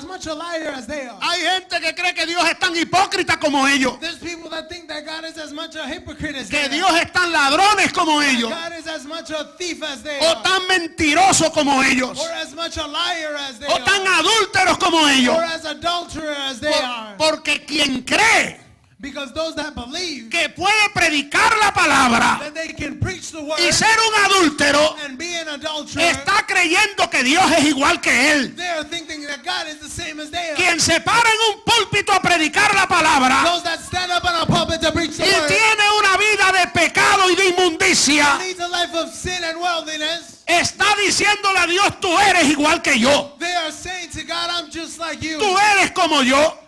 Speaker 3: much a liar as they are.
Speaker 2: Hay gente que cree que Dios es tan hipócrita como ellos.
Speaker 3: There's people that think that God is as much a hypocrite as
Speaker 2: Que
Speaker 3: they
Speaker 2: Dios
Speaker 3: are.
Speaker 2: es tan ladrones como ellos.
Speaker 3: God is as much a thief as they
Speaker 2: O
Speaker 3: are.
Speaker 2: tan mentiroso como ellos.
Speaker 3: Or as much a liar as they
Speaker 2: O tan
Speaker 3: are.
Speaker 2: adúlteros como ellos.
Speaker 3: Or as adulterer as they are.
Speaker 2: Porque quien cree
Speaker 3: Because those that believe
Speaker 2: que puede predicar la palabra
Speaker 3: that they can preach the word
Speaker 2: y ser un adúltero,
Speaker 3: and be an adulterer,
Speaker 2: está creyendo que Dios es igual que él.
Speaker 3: they are thinking that God is the same as they are.
Speaker 2: Quien se para en un púlpito a predicar la palabra
Speaker 3: Those that stand up on a pulpit to preach the
Speaker 2: y
Speaker 3: word
Speaker 2: tiene una vida de pecado y de inmundicia,
Speaker 3: leads a life of sin and worldliness.
Speaker 2: está diciéndole a Dios, tú eres igual que yo.
Speaker 3: They are saying to God, I'm just like you.
Speaker 2: Tú eres como yo.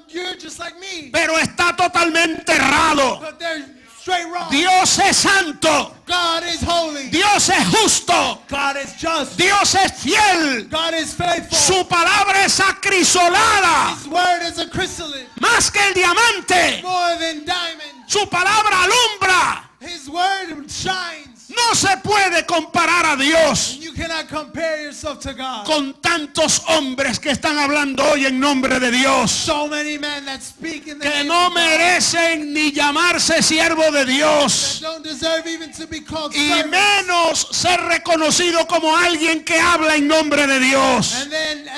Speaker 3: You're just like me.
Speaker 2: Pero está totalmente errado.
Speaker 3: But they're straight wrong.
Speaker 2: Dios es santo.
Speaker 3: God is holy.
Speaker 2: Dios es justo.
Speaker 3: God is just.
Speaker 2: Dios es fiel.
Speaker 3: God is faithful.
Speaker 2: Su palabra es acrisolada.
Speaker 3: His word is a chrysolite.
Speaker 2: Más que el diamante.
Speaker 3: More than diamond.
Speaker 2: Su palabra alumbra.
Speaker 3: His word shines.
Speaker 2: No se puede comparar a Dios
Speaker 3: And you cannot compare yourself to God.
Speaker 2: con tantos hombres que están hablando hoy en nombre de Dios,
Speaker 3: So many men that speak in the
Speaker 2: que
Speaker 3: name
Speaker 2: no
Speaker 3: of God
Speaker 2: merecen ni llamarse siervo de
Speaker 3: that
Speaker 2: Dios,
Speaker 3: don't deserve even to be called
Speaker 2: y
Speaker 3: servants.
Speaker 2: menos ser reconocido como alguien que habla en nombre de Dios.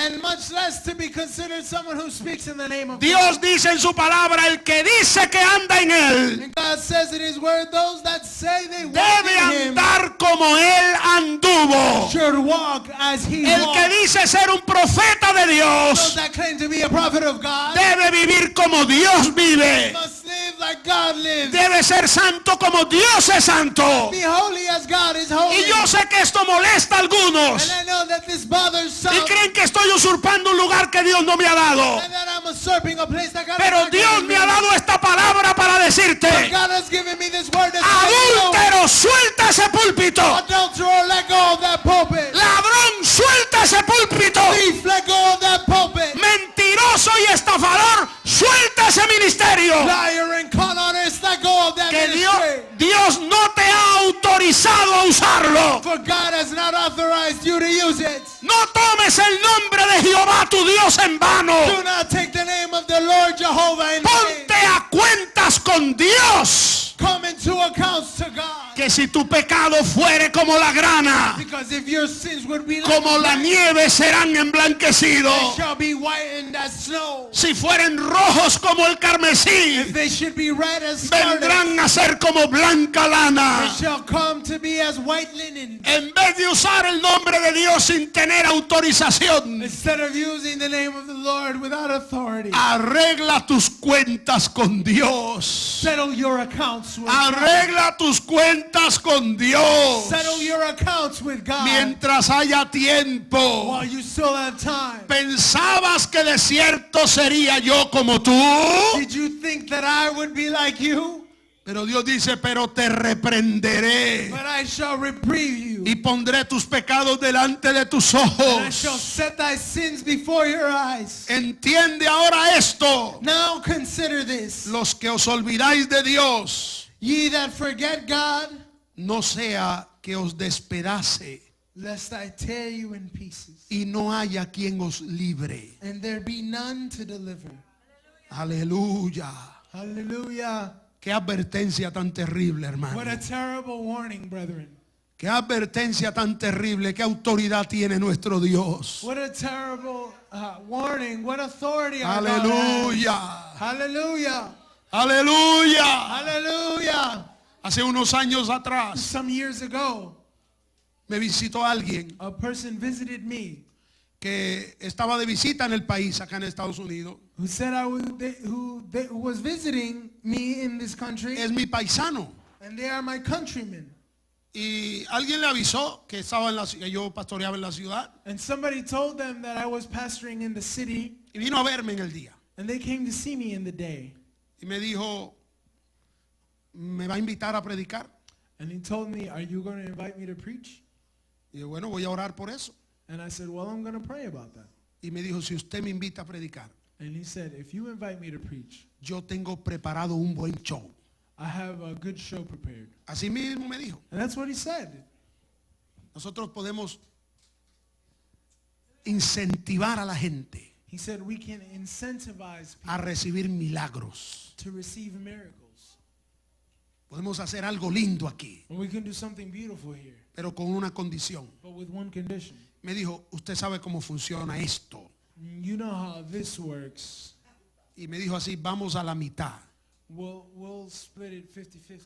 Speaker 3: And much less to be considered someone who speaks in the name of
Speaker 2: Dios dice en su palabra, el que dice que anda en
Speaker 3: God.
Speaker 2: él,
Speaker 3: And God says in his word, those that say they walk
Speaker 2: debe
Speaker 3: in him
Speaker 2: andar como él anduvo.
Speaker 3: should walk as he
Speaker 2: El que
Speaker 3: walked.
Speaker 2: dice ser un profeta de
Speaker 3: Those
Speaker 2: Dios,
Speaker 3: that claim to be a prophet of God
Speaker 2: debe vivir como Dios vive.
Speaker 3: must live like God lives.
Speaker 2: Debe ser santo como Dios es santo.
Speaker 3: Be holy as God is holy.
Speaker 2: Y yo sé que esto molesta a algunos.
Speaker 3: And I know that this bothers some.
Speaker 2: Y creen que estoy usurpando un lugar que Dios no me ha dado.
Speaker 3: And that I'm usurping a place that God has
Speaker 2: Pero
Speaker 3: not
Speaker 2: Dios
Speaker 3: given
Speaker 2: me ha
Speaker 3: me.
Speaker 2: dado esta palabra para
Speaker 3: But
Speaker 2: decirte,
Speaker 3: God has given me this word that's
Speaker 2: adúltero, suelta ese púlpito.
Speaker 3: adulterer, let go of that pulpit.
Speaker 2: Ladrón, suelta ese púlpito.
Speaker 3: Thief, let go of that pulpit.
Speaker 2: Mentiroso y estafador, suelta ese ministerio.
Speaker 3: Liar and con honest, let go of that
Speaker 2: Que
Speaker 3: ministry.
Speaker 2: Dios no te ha autorizado a usarlo.
Speaker 3: For God has not authorized you to use it.
Speaker 2: No tomes el nombre de Jehová tu Dios en vano.
Speaker 3: Do not take the name of the Lord Jehovah in vain.
Speaker 2: Ponte a cuentas con Dios.
Speaker 3: Come into accounts to God.
Speaker 2: Que si tu pecado fuere como la grana,
Speaker 3: Because if your sins would be like
Speaker 2: como la nieve serán
Speaker 3: they
Speaker 2: emblanquecidos.
Speaker 3: shall be whitened as snow.
Speaker 2: Si fueren rojos como el
Speaker 3: If
Speaker 2: carmesí,
Speaker 3: they should be red as scarlet,
Speaker 2: vendrán a ser como blanca lana.
Speaker 3: they shall come to be as white linen.
Speaker 2: En vez de usar el nombre de Dios sin tener autorización,
Speaker 3: Instead of using the name of the Lord without authority,
Speaker 2: arregla tus cuentas con Dios.
Speaker 3: settle your accounts with God.
Speaker 2: Arregla tus cuentas con Dios.
Speaker 3: Settle your accounts with God
Speaker 2: Mientras haya tiempo.
Speaker 3: while you still have time.
Speaker 2: ¿Pensabas que de cierto sería yo como tú?
Speaker 3: Did you think that I would be like you?
Speaker 2: Pero Dios dice, pero te reprenderé
Speaker 3: But I shall reprieve you.
Speaker 2: y pondré tus pecados delante de tus
Speaker 3: And I shall
Speaker 2: ojos.
Speaker 3: set thy sins before your eyes.
Speaker 2: Entiende ahora esto.
Speaker 3: Now consider this.
Speaker 2: Los que os olvidáis de Dios,
Speaker 3: Ye that forget God,
Speaker 2: no sea que os despedace
Speaker 3: lest I tear you in pieces,
Speaker 2: y no haya quien os libre.
Speaker 3: and there be none to deliver.
Speaker 2: Aleluya.
Speaker 3: Hallelujah.
Speaker 2: Qué advertencia tan terrible, hermano.
Speaker 3: What a terrible warning, brethren.
Speaker 2: Qué advertencia tan terrible. Qué autoridad tiene nuestro Dios.
Speaker 3: What a terrible warning. What authority our God has.
Speaker 2: Aleluya.
Speaker 3: Hallelujah.
Speaker 2: Aleluya.
Speaker 3: Hallelujah.
Speaker 2: Hace unos años atrás
Speaker 3: Some years ago,
Speaker 2: me visitó alguien
Speaker 3: a person visited me
Speaker 2: que estaba de visita en el país, acá en Estados Unidos.
Speaker 3: who said who was visiting me in this country,
Speaker 2: Es mi paisano.
Speaker 3: and they are my countrymen.
Speaker 2: Y alguien le avisó que estaba en que yo pastoreaba en la ciudad.
Speaker 3: And somebody told them that I was pastoring in the city,
Speaker 2: Y vino a verme en el día.
Speaker 3: and they came to see me in the day.
Speaker 2: Y me dijo, ¿me va a invitar a predicar?
Speaker 3: And he told me, are you going to invite me to preach?
Speaker 2: Y yo, bueno, voy a orar por eso.
Speaker 3: And I said, well, I'm going to pray about that.
Speaker 2: Y me dijo, si usted me invita a predicar,
Speaker 3: And he said, if you invite me to preach,
Speaker 2: yo tengo preparado un buen show.
Speaker 3: I have a good show prepared.
Speaker 2: Así mismo me dijo.
Speaker 3: And that's what he said.
Speaker 2: Nosotros podemos incentivar a la gente
Speaker 3: He said we can incentivize
Speaker 2: a
Speaker 3: people
Speaker 2: recibir milagros.
Speaker 3: to receive miracles.
Speaker 2: Podemos hacer algo lindo aquí,
Speaker 3: And we can do something beautiful here,
Speaker 2: pero con una condición.
Speaker 3: but with one condition.
Speaker 2: Me dijo, usted sabe cómo funciona esto.
Speaker 3: You know how this works.
Speaker 2: Y me dijo así, vamos a la mitad.
Speaker 3: We'll split it 50-50.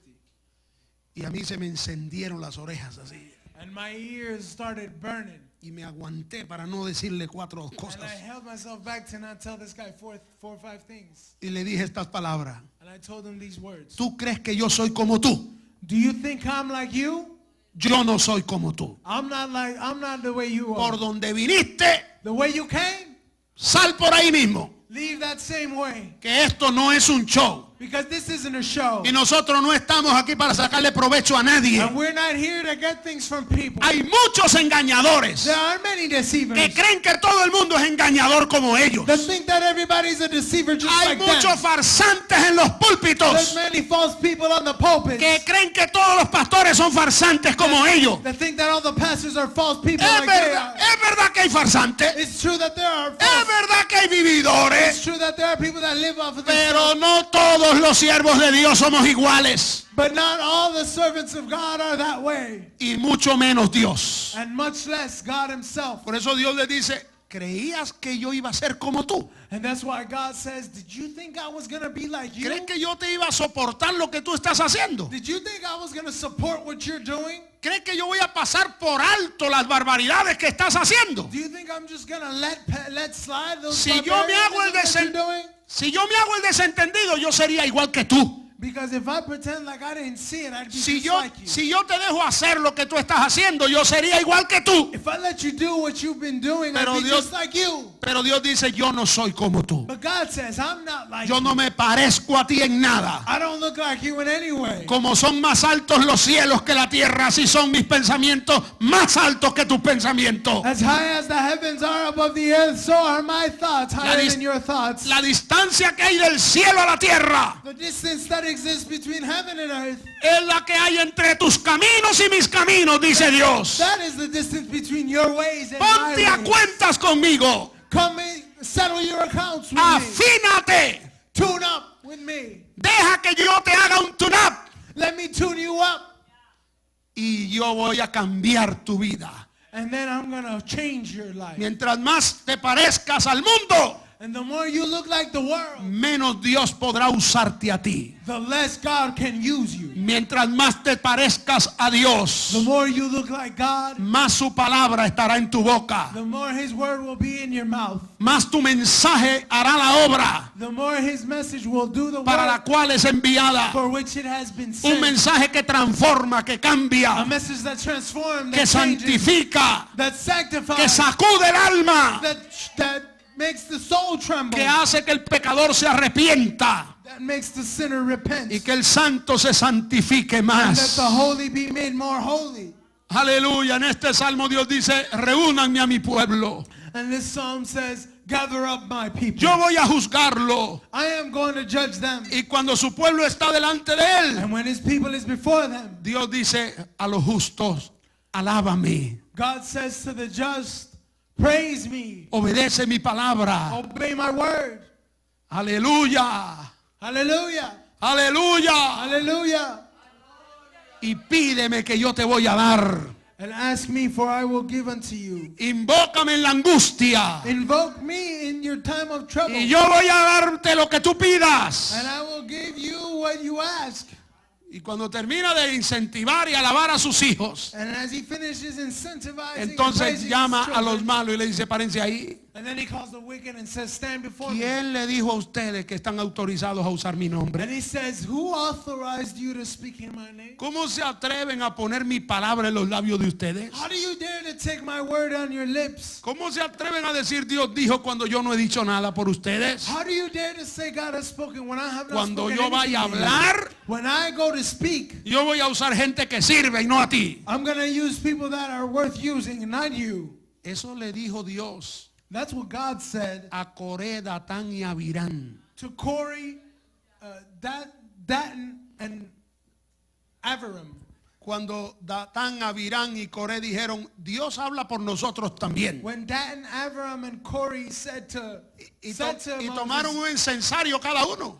Speaker 2: Y a mí se me encendieron las orejas así.
Speaker 3: And my ears started burning.
Speaker 2: Y me aguanté para no decirle 4
Speaker 3: And
Speaker 2: cosas.
Speaker 3: I held myself back to not tell this guy four or five things.
Speaker 2: Y le dije estas palabras.
Speaker 3: And I told him these words.
Speaker 2: ¿Tú crees que yo soy como tú?
Speaker 3: Do you think I'm like you?
Speaker 2: Yo no soy como tú.
Speaker 3: I'm not the way you
Speaker 2: Por
Speaker 3: are.
Speaker 2: donde viniste,
Speaker 3: The way you came,
Speaker 2: sal por ahí mismo.
Speaker 3: leave that same way.
Speaker 2: Que esto no es un show.
Speaker 3: Because this isn't a show.
Speaker 2: Y nosotros no estamos aquí para sacarle provecho a nadie.
Speaker 3: And we're not here to get things from people.
Speaker 2: Hay muchos engañadores
Speaker 3: There are many deceivers
Speaker 2: que creen que todo el mundo es engañador como ellos.
Speaker 3: that think that everybody's a deceiver just
Speaker 2: Hay
Speaker 3: like
Speaker 2: muchos
Speaker 3: them.
Speaker 2: farsantes en los
Speaker 3: There's
Speaker 2: púlpitos
Speaker 3: many false people on the pulpit
Speaker 2: que creen que todos los pastores son farsantes como ellos.
Speaker 3: that think that all the pastors are false people
Speaker 2: Es
Speaker 3: like they
Speaker 2: verdad,
Speaker 3: are.
Speaker 2: es verdad que hay farsantes.
Speaker 3: It's true that there are
Speaker 2: Es
Speaker 3: false.
Speaker 2: verdad que hay
Speaker 3: It's
Speaker 2: vividores.
Speaker 3: true that there are people that live off of this
Speaker 2: Pero
Speaker 3: stuff.
Speaker 2: no todos los siervos de Dios somos iguales.
Speaker 3: But not all the servants of God are that way.
Speaker 2: Y mucho menos Dios.
Speaker 3: And much less God himself.
Speaker 2: Por eso Dios le dice, ¿creías que yo iba a ser como tú?
Speaker 3: And that's why God says, did you think I was going to be like you?
Speaker 2: ¿Crees que yo te iba a soportar lo que tú estás haciendo?
Speaker 3: Did you think I was going to support what you're doing?
Speaker 2: ¿Crees que yo voy a pasar por alto las barbaridades que estás haciendo?
Speaker 3: Do you think I'm just going to let slide those
Speaker 2: Si yo me hago el
Speaker 3: barbarianisms that you're doing?
Speaker 2: Si yo me hago el desentendido, yo sería igual que tú.
Speaker 3: Because if I pretend like I didn't see it, I'd be
Speaker 2: Si
Speaker 3: just
Speaker 2: yo,
Speaker 3: like you.
Speaker 2: si yo te dejo hacer lo que tú estás haciendo, yo sería igual que tú.
Speaker 3: If I let you do what you've been doing,
Speaker 2: Pero
Speaker 3: I'd be
Speaker 2: Dios-
Speaker 3: just like you.
Speaker 2: Pero Dios dice, yo no soy como tú.
Speaker 3: But God says, I'm not like
Speaker 2: Yo
Speaker 3: you.
Speaker 2: no me parezco a ti en nada.
Speaker 3: I don't look like you in any way.
Speaker 2: Como son más altos los cielos que la tierra, así son mis pensamientos más altos que tus pensamientos.
Speaker 3: As high as the heavens are above the earth, so are my thoughts higher
Speaker 2: dis-
Speaker 3: than your thoughts.
Speaker 2: La distancia que hay del cielo a la tierra
Speaker 3: The distance that exists between heaven and earth,
Speaker 2: es la que hay entre tus caminos y mis caminos, dice Dios.
Speaker 3: that is the distance between your ways and
Speaker 2: Ponte a
Speaker 3: my ways.
Speaker 2: cuentas conmigo.
Speaker 3: Come in, settle your accounts with me.
Speaker 2: Afínate.
Speaker 3: Tune up with me.
Speaker 2: Deja que yo te haga un tune-up.
Speaker 3: Let me tune you up.
Speaker 2: Y yo voy a cambiar tu vida.
Speaker 3: And then I'm going to change your life.
Speaker 2: Mientras más te parezcas al mundo,
Speaker 3: And the more you look like the world,
Speaker 2: menos Dios podrá usarte a ti.
Speaker 3: the less God can use you.
Speaker 2: Mientras más te parezcas a Dios,
Speaker 3: The more you look like God,
Speaker 2: más su palabra estará en tu boca.
Speaker 3: the more his word will be in your mouth.
Speaker 2: Más tu mensaje hará la obra
Speaker 3: The more his message will do the
Speaker 2: para la
Speaker 3: work
Speaker 2: cual es enviada.
Speaker 3: for which it has been
Speaker 2: Un
Speaker 3: sent.
Speaker 2: mensaje que transforma, que
Speaker 3: A
Speaker 2: cambia,
Speaker 3: message that transforms,
Speaker 2: que
Speaker 3: that changes,
Speaker 2: santifica,
Speaker 3: that
Speaker 2: que
Speaker 3: sanctifies,
Speaker 2: sacude el alma,
Speaker 3: that makes the soul tremble,
Speaker 2: que hace que el pecador se arrepienta
Speaker 3: that makes the sinner repent,
Speaker 2: y que el santo se santifique
Speaker 3: and that
Speaker 2: más.
Speaker 3: the holy be made more holy.
Speaker 2: Aleluya. En este salmo Dios dice, reúnanme a mi pueblo.
Speaker 3: And this psalm says, gather up my people.
Speaker 2: Yo voy a juzgarlo.
Speaker 3: I am going to judge them.
Speaker 2: Y cuando su pueblo está delante de él,
Speaker 3: And when his people is before them,
Speaker 2: Dios dice a los justos, alábame,
Speaker 3: God says to the just, praise me,
Speaker 2: obedece mi palabra.
Speaker 3: obey my word.
Speaker 2: Aleluya,
Speaker 3: Hallelujah.
Speaker 2: aleluya.
Speaker 3: Hallelujah.
Speaker 2: Y pídeme que yo te voy a dar.
Speaker 3: And ask me, for I will give unto you.
Speaker 2: Invócame en la angustia.
Speaker 3: Invoke me in your time of trouble,
Speaker 2: Y yo voy a darte lo que tú pidas.
Speaker 3: and I will give you what you ask.
Speaker 2: Y cuando termina de incentivar y alabar a sus hijos,
Speaker 3: And as he finishes incentivizing and
Speaker 2: entonces
Speaker 3: praising
Speaker 2: llama
Speaker 3: his
Speaker 2: a los
Speaker 3: children,
Speaker 2: malos y le dice, párense ahí.
Speaker 3: and then he calls the wicked and says, stand before me.
Speaker 2: ¿Quién le dijo a ustedes que están autorizados a usar mi nombre?
Speaker 3: And he says, who authorized you to speak in my name?
Speaker 2: ¿Cómo se atreven a poner mi palabra en los labios de ustedes?
Speaker 3: How do you dare to take my word on your lips?
Speaker 2: ¿Cómo se atreven a decir Dios dijo cuando yo no he dicho nada por ustedes?
Speaker 3: How do you dare to say God has spoken when I have not
Speaker 2: Cuando
Speaker 3: spoken
Speaker 2: yo vaya a
Speaker 3: anything?
Speaker 2: hablar,
Speaker 3: When I go to speak,
Speaker 2: yo voy a usar gente que sirve y no a ti.
Speaker 3: I'm going to use people that are worth using and not you.
Speaker 2: Eso le dijo Dios
Speaker 3: That's what God said
Speaker 2: a Coré, Datán y Abirán.
Speaker 3: to Corey, Dathan, and Aviram.
Speaker 2: Cuando Datán, Abirán y Coré dijeron, Dios habla por nosotros también.
Speaker 3: When Dathan, Aviram, and Corey said to
Speaker 2: Tomaron un incensario cada uno.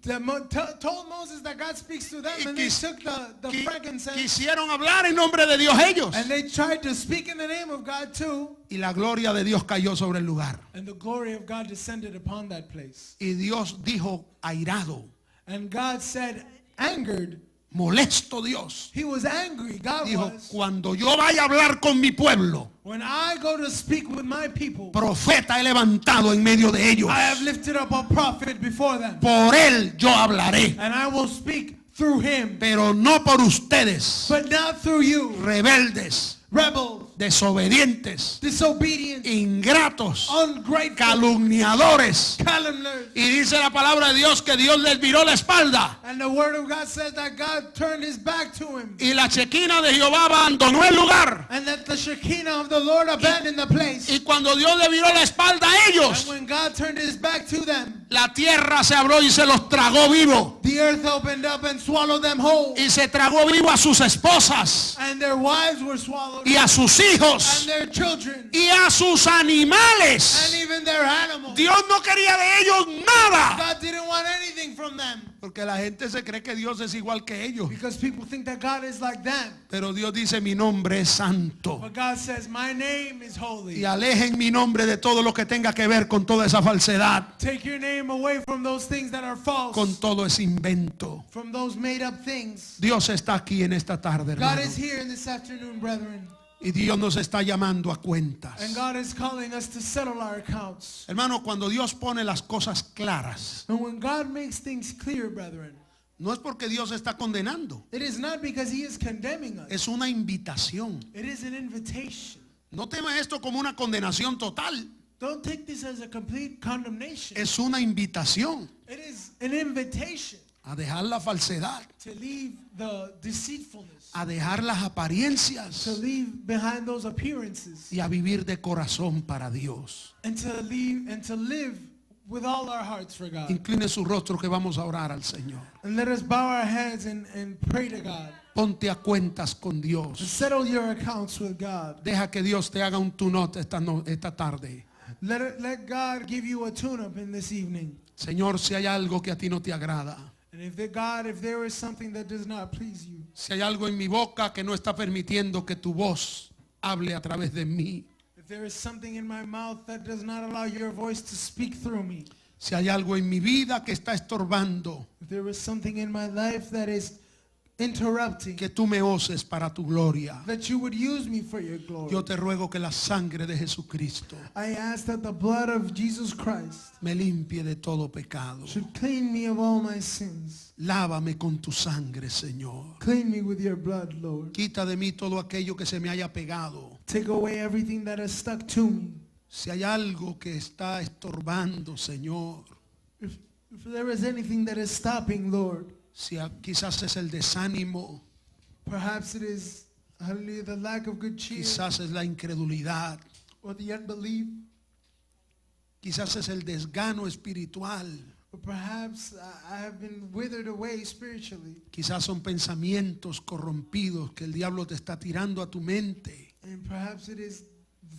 Speaker 3: told Moses that God speaks to them,
Speaker 2: Y
Speaker 3: and they took the frankincense,
Speaker 2: quisieron hablar en nombre de Dios ellos.
Speaker 3: and they tried to speak in the name of God too,
Speaker 2: Y la gloria de Dios cayó sobre el lugar.
Speaker 3: and the glory of God descended upon that place.
Speaker 2: Y Dios dijo, airado,
Speaker 3: And God said, angered,
Speaker 2: molesto Dios.
Speaker 3: he was angry, God
Speaker 2: Dijo,
Speaker 3: was.
Speaker 2: cuando yo vaya a hablar con mi pueblo,
Speaker 3: When I go to speak with my people,
Speaker 2: profeta he levantado en medio de ellos.
Speaker 3: I have lifted up a prophet before them,
Speaker 2: Por él yo hablaré,
Speaker 3: and I will speak through him,
Speaker 2: pero no por ustedes,
Speaker 3: but not through you,
Speaker 2: rebeldes,
Speaker 3: rebels,
Speaker 2: desobedientes,
Speaker 3: disobedient,
Speaker 2: ingratos,
Speaker 3: ungrateful,
Speaker 2: calumniadores.
Speaker 3: calumniators.
Speaker 2: Y dice la palabra de Dios que Dios les viró la espalda.
Speaker 3: And the word of God says that God turned his back to him,
Speaker 2: Y la chequina de Jehová abandonó el lugar.
Speaker 3: and that the Shekinah of the Lord abandoned the place.
Speaker 2: Y cuando Dios le viró la espalda a
Speaker 3: And
Speaker 2: ellos,
Speaker 3: when God turned his back to them,
Speaker 2: la tierra se abrió y se los tragó vivo.
Speaker 3: the earth opened up and swallowed them whole,
Speaker 2: Y se tragó vivo a sus esposas
Speaker 3: and their wives were swallowed,
Speaker 2: y a sus hijos
Speaker 3: and their children,
Speaker 2: y a sus
Speaker 3: and
Speaker 2: animales.
Speaker 3: even their animals.
Speaker 2: Dios no quería de ellos nada.
Speaker 3: God didn't want anything from them,
Speaker 2: Porque la gente se cree que Dios es igual que ellos.
Speaker 3: because people think that God is like them.
Speaker 2: Pero Dios dice, mi nombre es santo.
Speaker 3: But God says, my name is holy.
Speaker 2: Y alejen mi nombre de todo lo que tenga que ver con toda esa falsedad,
Speaker 3: Take your name away from those things that are false,
Speaker 2: con todo ese invento.
Speaker 3: from those made up things.
Speaker 2: Dios está aquí en esta tarde,
Speaker 3: God
Speaker 2: hermano.
Speaker 3: is here in this afternoon, brethren.
Speaker 2: Y Dios nos está llamando a cuentas.
Speaker 3: And God is calling us to settle our accounts.
Speaker 2: Hermano, cuando Dios pone las cosas claras,
Speaker 3: And when God makes things clear, brethren,
Speaker 2: no es porque Dios está condenando,
Speaker 3: it is not because he is condemning us.
Speaker 2: es una invitación.
Speaker 3: It is an invitation.
Speaker 2: No tema esto como una condenación total,
Speaker 3: Don't take this as a complete condemnation.
Speaker 2: es una invitación
Speaker 3: It is an invitation
Speaker 2: a dejar la falsedad,
Speaker 3: to leave the deceitfulness,
Speaker 2: a dejar las
Speaker 3: to
Speaker 2: apariencias
Speaker 3: leave behind those appearances,
Speaker 2: y a vivir de corazón para Dios.
Speaker 3: and to live with all our hearts for God.
Speaker 2: Incline su rostro que vamos a orar al Señor.
Speaker 3: And let us bow our heads and pray to God.
Speaker 2: Ponte a cuentas con
Speaker 3: And
Speaker 2: Dios.
Speaker 3: settle your accounts with God.
Speaker 2: Deja que Dios te haga un tune-up esta tarde.
Speaker 3: Let God give you a tune-up in this evening.
Speaker 2: Señor, si hay algo que a ti no te agrada,
Speaker 3: And if there is something that does not please you,
Speaker 2: si hay algo en mi boca que no está permitiendo que tu voz hable a través de mí,
Speaker 3: if there is something in my mouth that does not allow your voice to speak through me,
Speaker 2: si hay algo en mi vida que está estorbando
Speaker 3: if there is something in my life that is interrupting,
Speaker 2: que tú me uses para tu gloria,
Speaker 3: that you would use me for your glory,
Speaker 2: yo te ruego que la sangre de Jesucristo
Speaker 3: I ask that the blood of Jesus Christ
Speaker 2: me limpie de todo pecado.
Speaker 3: should clean me of all my sins.
Speaker 2: Lávame con tu sangre, Señor.
Speaker 3: Clean me with your blood, Lord.
Speaker 2: Quita de mí todo aquello que se me haya pegado.
Speaker 3: Take away everything that has stuck to me.
Speaker 2: Si hay algo que está estorbando, Señor,
Speaker 3: If there is anything that is stopping, Lord,
Speaker 2: si quizás es el desánimo,
Speaker 3: perhaps it is, hallelujah, the lack of good cheer,
Speaker 2: quizás es la incredulidad,
Speaker 3: or the unbelief,
Speaker 2: quizás es el desgano espiritual,
Speaker 3: or perhaps I have been withered away spiritually,
Speaker 2: quizás son pensamientos corrompidos que el diablo te está tirando a tu mente,
Speaker 3: and perhaps it is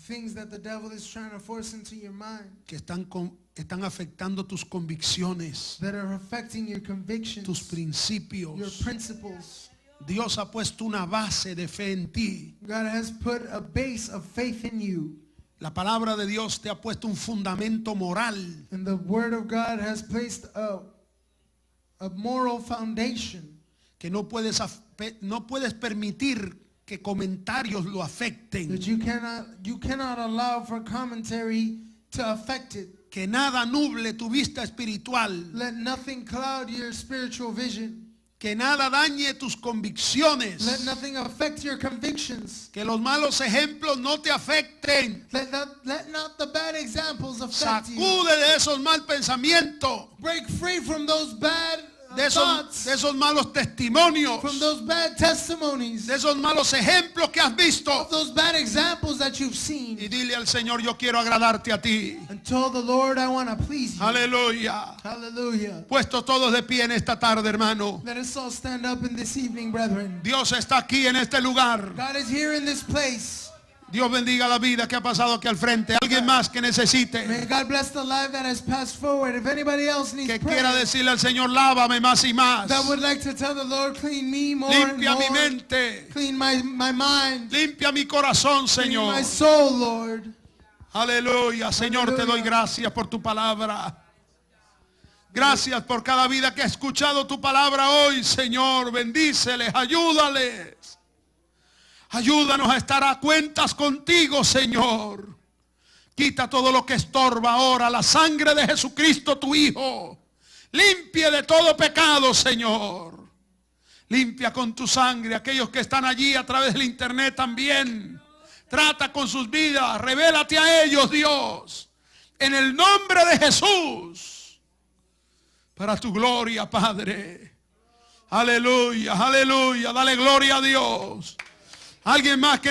Speaker 3: things that the devil is trying to force into your mind
Speaker 2: que están afectando tus convicciones,
Speaker 3: that are affecting your convictions,
Speaker 2: tus
Speaker 3: your
Speaker 2: principios.
Speaker 3: principles.
Speaker 2: Dios ha puesto una base de fe en ti.
Speaker 3: God has put a base of faith in you,
Speaker 2: La palabra de Dios te ha puesto un fundamento moral
Speaker 3: and the word of God has placed a moral foundation
Speaker 2: que no puedes permitir que comentarios lo afecten,
Speaker 3: that you cannot allow for commentary to affect it.
Speaker 2: que nada nuble tu vista espiritual,
Speaker 3: Let nothing cloud your spiritual vision.
Speaker 2: que nada dañe tus convicciones,
Speaker 3: Let nothing affect your convictions.
Speaker 2: que los malos ejemplos no te afecten.
Speaker 3: Let not the bad examples affect you.
Speaker 2: Sacude de esos mal pensamientos
Speaker 3: Break free from those bad
Speaker 2: de
Speaker 3: thoughts,
Speaker 2: esos malos testimonios,
Speaker 3: from those bad testimonies,
Speaker 2: de esos malos ejemplos que has visto.
Speaker 3: those bad examples that you've
Speaker 2: Y
Speaker 3: seen.
Speaker 2: dile al Señor, yo quiero agradarte a ti.
Speaker 3: And tell the Lord, I want to please you.
Speaker 2: Aleluya.
Speaker 3: Hallelujah.
Speaker 2: Puestos todos de pie en esta tarde, hermano.
Speaker 3: Let us all stand up in this evening, brethren.
Speaker 2: Dios está aquí en este lugar.
Speaker 3: God is here in this place.
Speaker 2: Dios bendiga la vida que ha pasado aquí al frente. Alguien más que
Speaker 3: May
Speaker 2: necesite,
Speaker 3: God bless the life that has passed forward. If anybody else needs
Speaker 2: que
Speaker 3: prayer,
Speaker 2: quiera decirle al Señor, lávame más y más.
Speaker 3: that would like to tell the Lord, clean me more and
Speaker 2: Limpia mi
Speaker 3: more.
Speaker 2: mente.
Speaker 3: Clean my mind.
Speaker 2: Limpia mi corazón,
Speaker 3: Clean
Speaker 2: Señor.
Speaker 3: my soul, Lord.
Speaker 2: Aleluya. Señor, te doy
Speaker 3: Aleluya.
Speaker 2: gracias por tu palabra. Gracias por cada vida que ha escuchado tu palabra hoy, Señor. Bendíceles, ayúdales. Ayúdanos a estar a cuentas contigo, Señor. Quita todo lo que estorba ahora. La sangre de Jesucristo, tu Hijo. Limpie de todo pecado, Señor. Limpia con tu sangre aquellos que están allí a través del internet también. Trata con sus vidas. Revélate a ellos, Dios. En el nombre de Jesús. Para tu gloria, Padre. Aleluya, aleluya. Dale gloria a Dios. Alguien más que